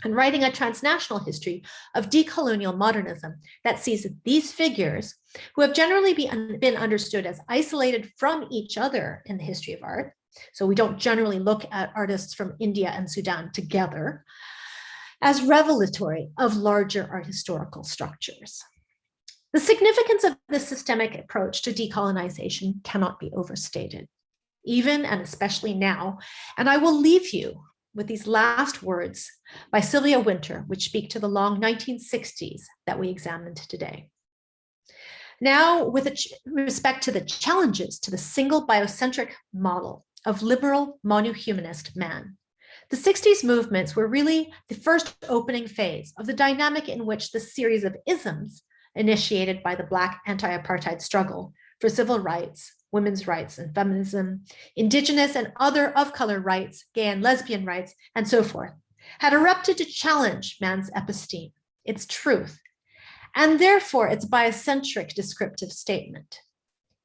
and writing a transnational history of decolonial modernism that sees these figures, who have generally been understood as isolated from each other in the history of art, so we don't generally look at artists from India and Sudan together, as revelatory of larger art historical structures. The significance of this systemic approach to decolonization cannot be overstated, even and especially now, and I will leave you with these last words by Sylvia Wynter, which speak to the long 1960s that we examined today. Now, with respect to the challenges to the single biocentric model of liberal monohumanist man, the 60s movements were really the first opening phase of the dynamic in which the series of isms initiated by the Black anti-apartheid struggle for civil rights, women's rights and feminism, indigenous and other of color rights, gay and lesbian rights, and so forth, had erupted to challenge man's episteme, its truth, and therefore its biocentric descriptive statement.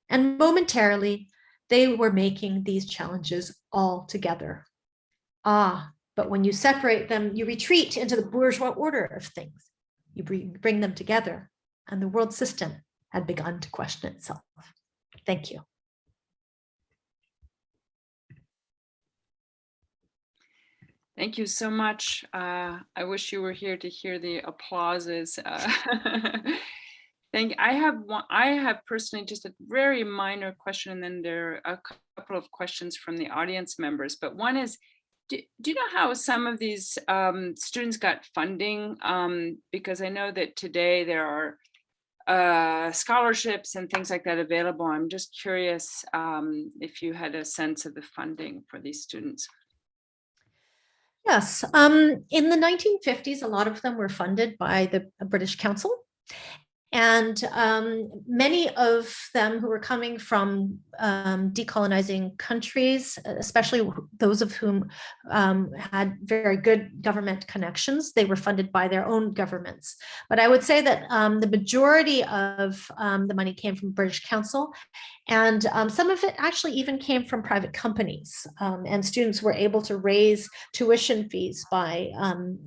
And momentarily, they were making these challenges all together. But when you separate them, you retreat into the bourgeois order of things. You bring them together, and the world system had begun to question itself. Thank you. Thank you so much. I wish you were here to hear the applauses. I have personally just a very minor question, and then there are a couple of questions from the audience members. But one is, do you know how some of these students got funding? Because I know that today there are scholarships and things like that available. I'm just curious if you had a sense of the funding for these students. Yes, in the 1950s, a lot of them were funded by the British Council. And many of them who were coming from decolonizing countries, especially those of whom had very good government connections, they were funded by their own governments. But I would say that the majority of the money came from British Council, and some of it actually even came from private companies. And students were able to raise tuition fees by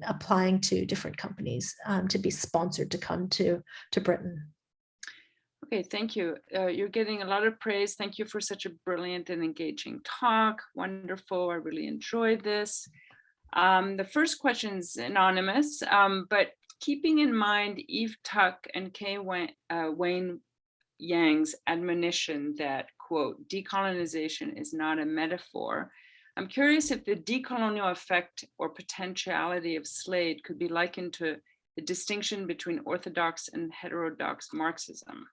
applying to different companies to be sponsored to come to Britain. Okay, thank you. You're getting a lot of praise. Thank you for such a brilliant and engaging talk. Wonderful. I really enjoyed this. The first question is anonymous, but keeping in mind Eve Tuck and Kay Wayne Yang's admonition that, quote, decolonization is not a metaphor, I'm curious if the decolonial effect or potentiality of Slade could be likened to the distinction between orthodox and heterodox Marxism.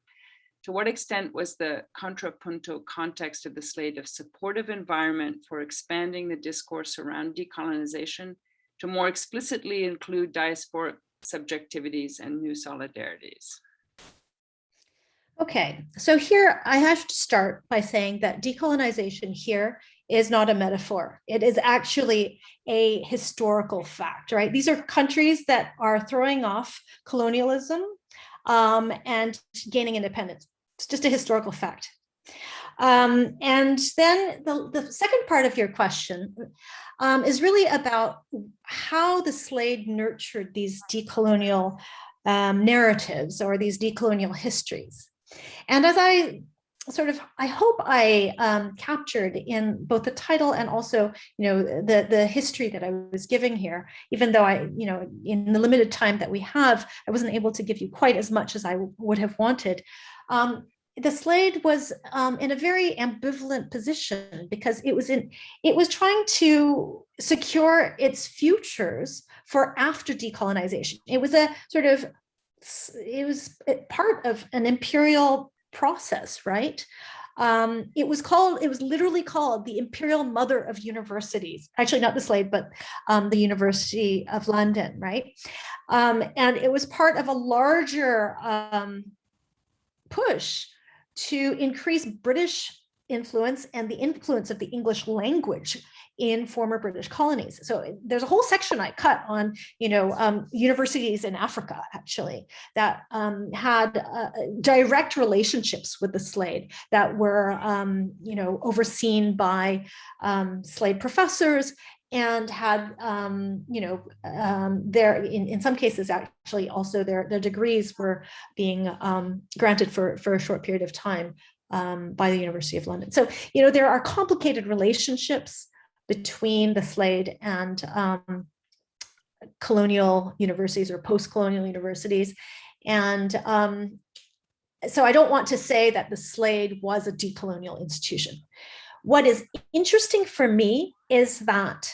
To what extent was the contrapunto context of the Slade a supportive environment for expanding the discourse around decolonization to more explicitly include diasporic subjectivities and new solidarities? Okay, so here I have to start by saying that decolonization here is not a metaphor. It is actually a historical fact, right? These are countries that are throwing off colonialism and gaining independence. It's just a historical fact. And then the second part of your question is really about how the Slade nurtured these decolonial narratives or these decolonial histories. And as I hope I captured in both the title and also, the history that I was giving here, even though in the limited time that we have, I wasn't able to give you quite as much as I would have wanted. the Slade was in a very ambivalent position because it was trying to secure its futures for after decolonization. It was part of an imperial process, right? It was literally called the Imperial Mother of Universities. Actually, not the Slade, but the University of London, right? And it was part of a larger push to increase British influence and the influence of the English language in former British colonies. So there's a whole section I cut on, universities in Africa, actually, that had direct relationships with the Slade that were, overseen by Slade professors and had, in some cases, actually, also their degrees were being granted for a short period of time by the University of London. So, there are complicated relationships between the Slade and colonial universities or post-colonial universities. And so I don't want to say that the Slade was a decolonial institution. What is interesting for me is that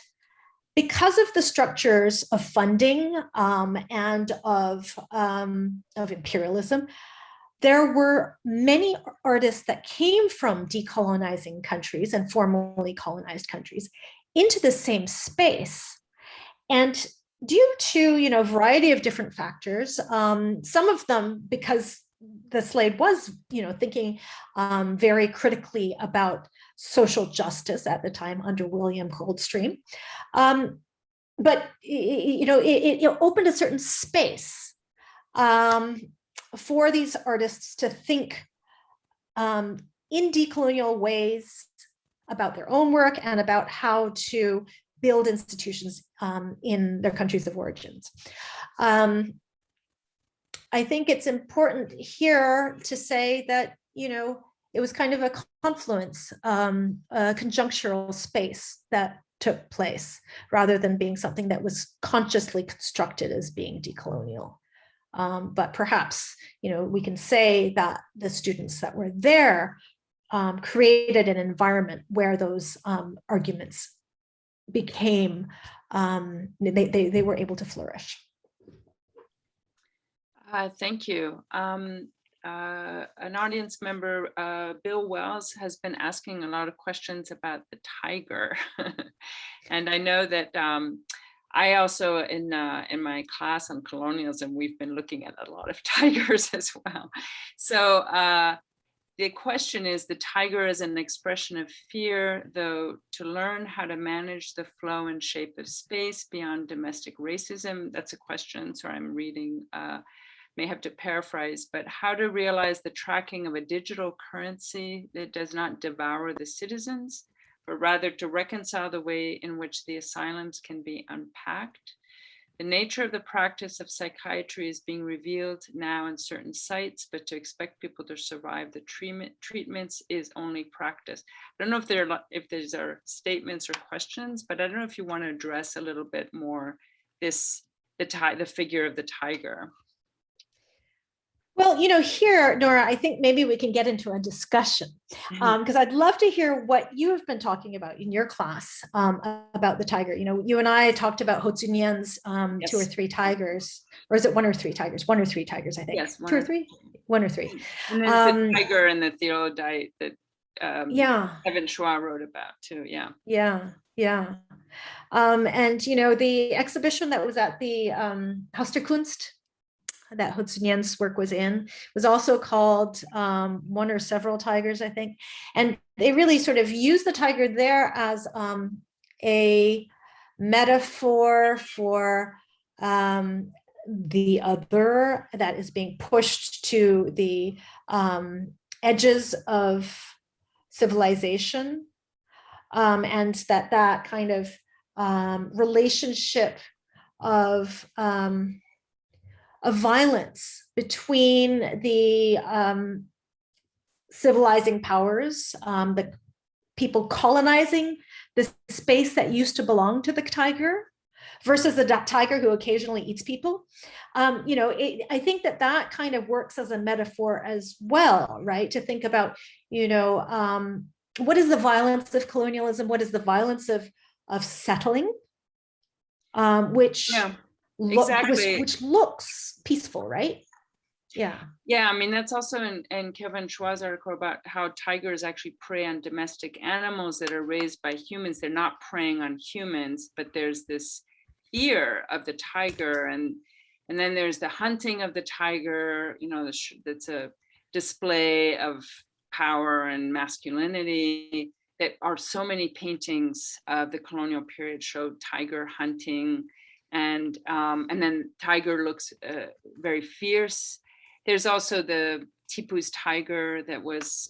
because of the structures of funding and of imperialism, there were many artists that came from decolonizing countries and formerly colonized countries into the same space. And due to, a variety of different factors, some of them because the Slade was, thinking very critically about social justice at the time under William Coldstream. But, it opened a certain space for these artists to think in decolonial ways about their own work and about how to build institutions in their countries of origins. I think it's important here to say that, it was kind of a confluence, a conjunctural space that took place rather than being something that was consciously constructed as being decolonial. But perhaps, we can say that the students that were there created an environment where those arguments became, they were able to flourish. Thank you. An audience member, Bill Wells, has been asking a lot of questions about the tiger. And I know that I also, in my class on colonialism, we've been looking at a lot of tigers as well. So the question is, the tiger is an expression of fear, though to learn how to manage the flow and shape of space beyond domestic racism, that's a question, so I'm reading, may have to paraphrase, but how to realize the tracking of a digital currency that does not devour the citizens, but rather to reconcile the way in which the asylums can be unpacked. The nature of the practice of psychiatry is being revealed now in certain sites, but to expect people to survive the treatments is only practice. I don't know if these are statements or questions, but I don't know if you want to address a little bit more the figure of the tiger. Well, here, Nora, I think maybe we can get into a discussion because I'd love to hear what you have been talking about in your class about the tiger. You and I talked about Hotsunyan's Yes. 2 or 3 tigers, or is it 1 or 3 tigers? 1 or 3 tigers, I think. Yes, 2 or 3? 1 or 3. And there's the tiger and the theodolite that yeah. Evan Schwa wrote about too. Yeah. Yeah. And the exhibition that was at the Haus der Kunst that Hotsunyan's work was in was also called 1 or Several Tigers, I think. And they really sort of used the tiger there as a metaphor for the other that is being pushed to the edges of civilization, and that kind of relationship of violence between the civilizing powers, the people colonizing the space that used to belong to the tiger, versus the tiger who occasionally eats people. I think that kind of works as a metaphor as well, right? To think about, what is the violence of colonialism? What is the violence of settling, which looks peaceful, right? Yeah. Yeah, I mean, that's also in Kevin Chua's article about how tigers actually prey on domestic animals that are raised by humans. They're not preying on humans, but there's this fear of the tiger. And then there's the hunting of the tiger, that's a display of power and masculinity. That are so many paintings of the colonial period show tiger hunting. And then tiger looks very fierce. There's also the Tipu's tiger that was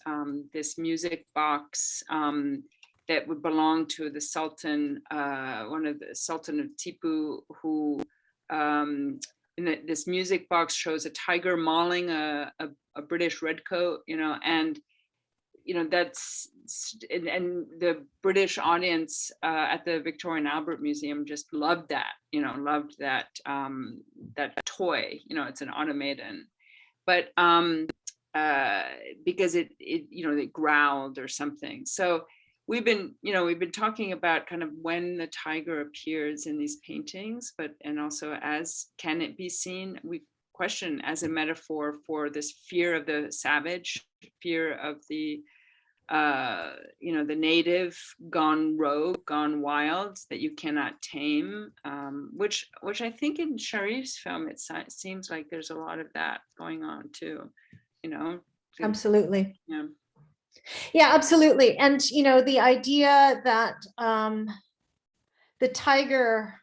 this music box that would belong to the Sultan, one of the Sultan of Tipu, who this music box shows a tiger mauling a British redcoat, and that's and the British audience at the Victoria and Albert Museum just loved that, loved that toy. It's an automaton. But because it growled or something. So we've been talking about kind of when the tiger appears in these paintings, and also as can it be seen, we question as a metaphor for this fear of the savage, fear of the the native gone rogue, gone wild, that you cannot tame, which I think in Sharif's film it seems like there's a lot of that going on too, Absolutely. Yeah, absolutely. And the idea that the tiger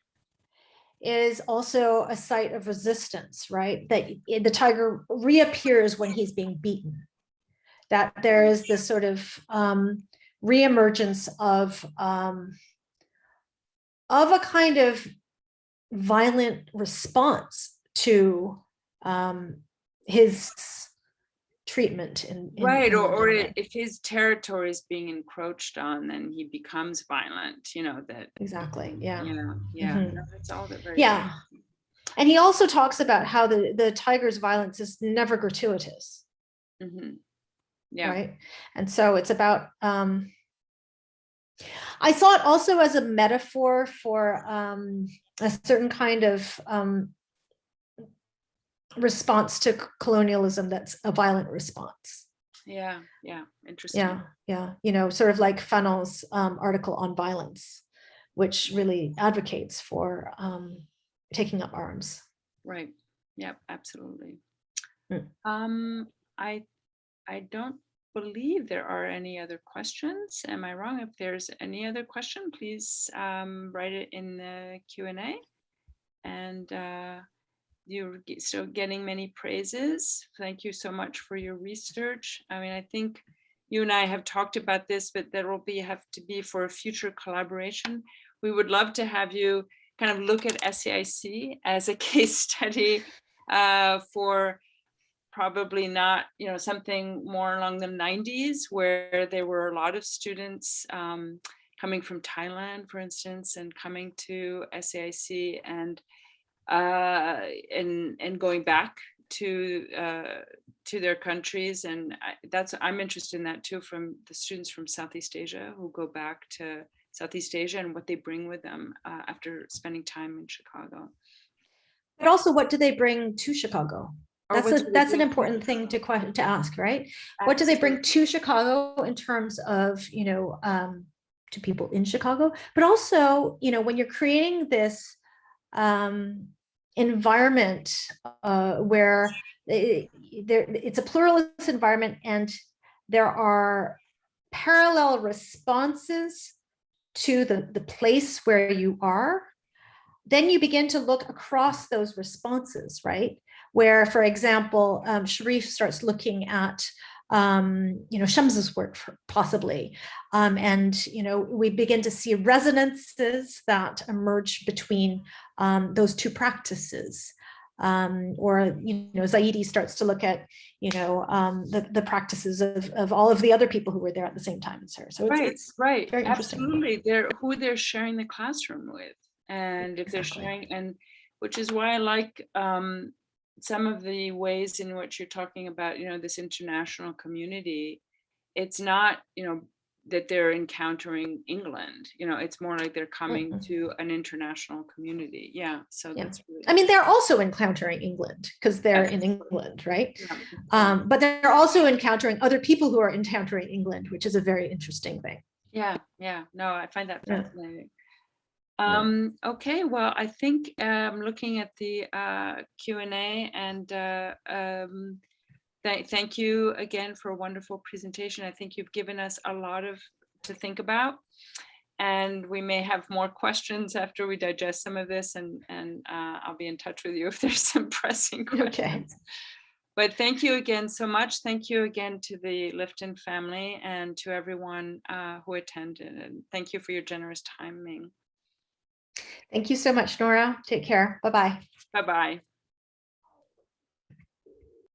is also a site of resistance, right? That the tiger reappears when he's being beaten. That there is this sort of reemergence of a kind of violent response to his treatment right, or if his territory is being encroached on, then he becomes violent. That exactly. Yeah. Mm-hmm. That's all that. Yeah, and he also talks about how the tiger's violence is never gratuitous. Mm-hmm. Yeah. Right. And so it's about, I saw it also as a metaphor for a certain kind of response to colonialism that's a violent response. Yeah. Interesting. Yeah. Sort of like Fanon's article on violence, which really advocates for taking up arms. Right. Yeah, absolutely. Mm. I don't believe there are any other questions. Am I wrong? If there's any other question, please write it in the Q&A. And you're still getting many praises. Thank you so much for your research. I mean, I think you and I have talked about this, but there will have to be for a future collaboration. We would love to have you kind of look at SAIC as a case study for probably not, something more along the 90s, where there were a lot of students coming from Thailand, for instance, and coming to SAIC and going back to their countries. And I'm interested in that too, from the students from Southeast Asia who go back to Southeast Asia and what they bring with them after spending time in Chicago. But also, what do they bring to Chicago? That's an important thing to ask, right? Absolutely. What do they bring to Chicago in terms of, to people in Chicago, but also, when you're creating this environment where it's a pluralist environment and there are parallel responses to the place where you are, then you begin to look across those responses, right? Where, for example, Sharif starts looking at, Shams's work possibly, and we begin to see resonances that emerge between those two practices. Or Zaidi starts to look at the practices of all of the other people who were there at the same time as her. So it's right, very absolutely. Who they're sharing the classroom with. And if they're Exactly. sharing, and which is why I like some of the ways in which you're talking about, this international community. It's not, that they're encountering England, it's more like they're coming to an international community. Yeah. So Yeah. that's really, I mean, they're also encountering England because they're in England, right? yeah. But they're also encountering other people who are encountering England, which is a very interesting thing. Yeah. No, I find that Yeah. fascinating. Yeah. Okay, well, I think looking at the Q&A, and thank you again for a wonderful presentation. I think you've given us a lot to think about, and we may have more questions after we digest some of this, and I'll be in touch with you if there's some pressing questions. Okay. But thank you again so much. Thank you again to the Lifton family and to everyone who attended, and thank you for your generous timing. Thank you so much, Nora. Take care. Bye-bye. Bye-bye.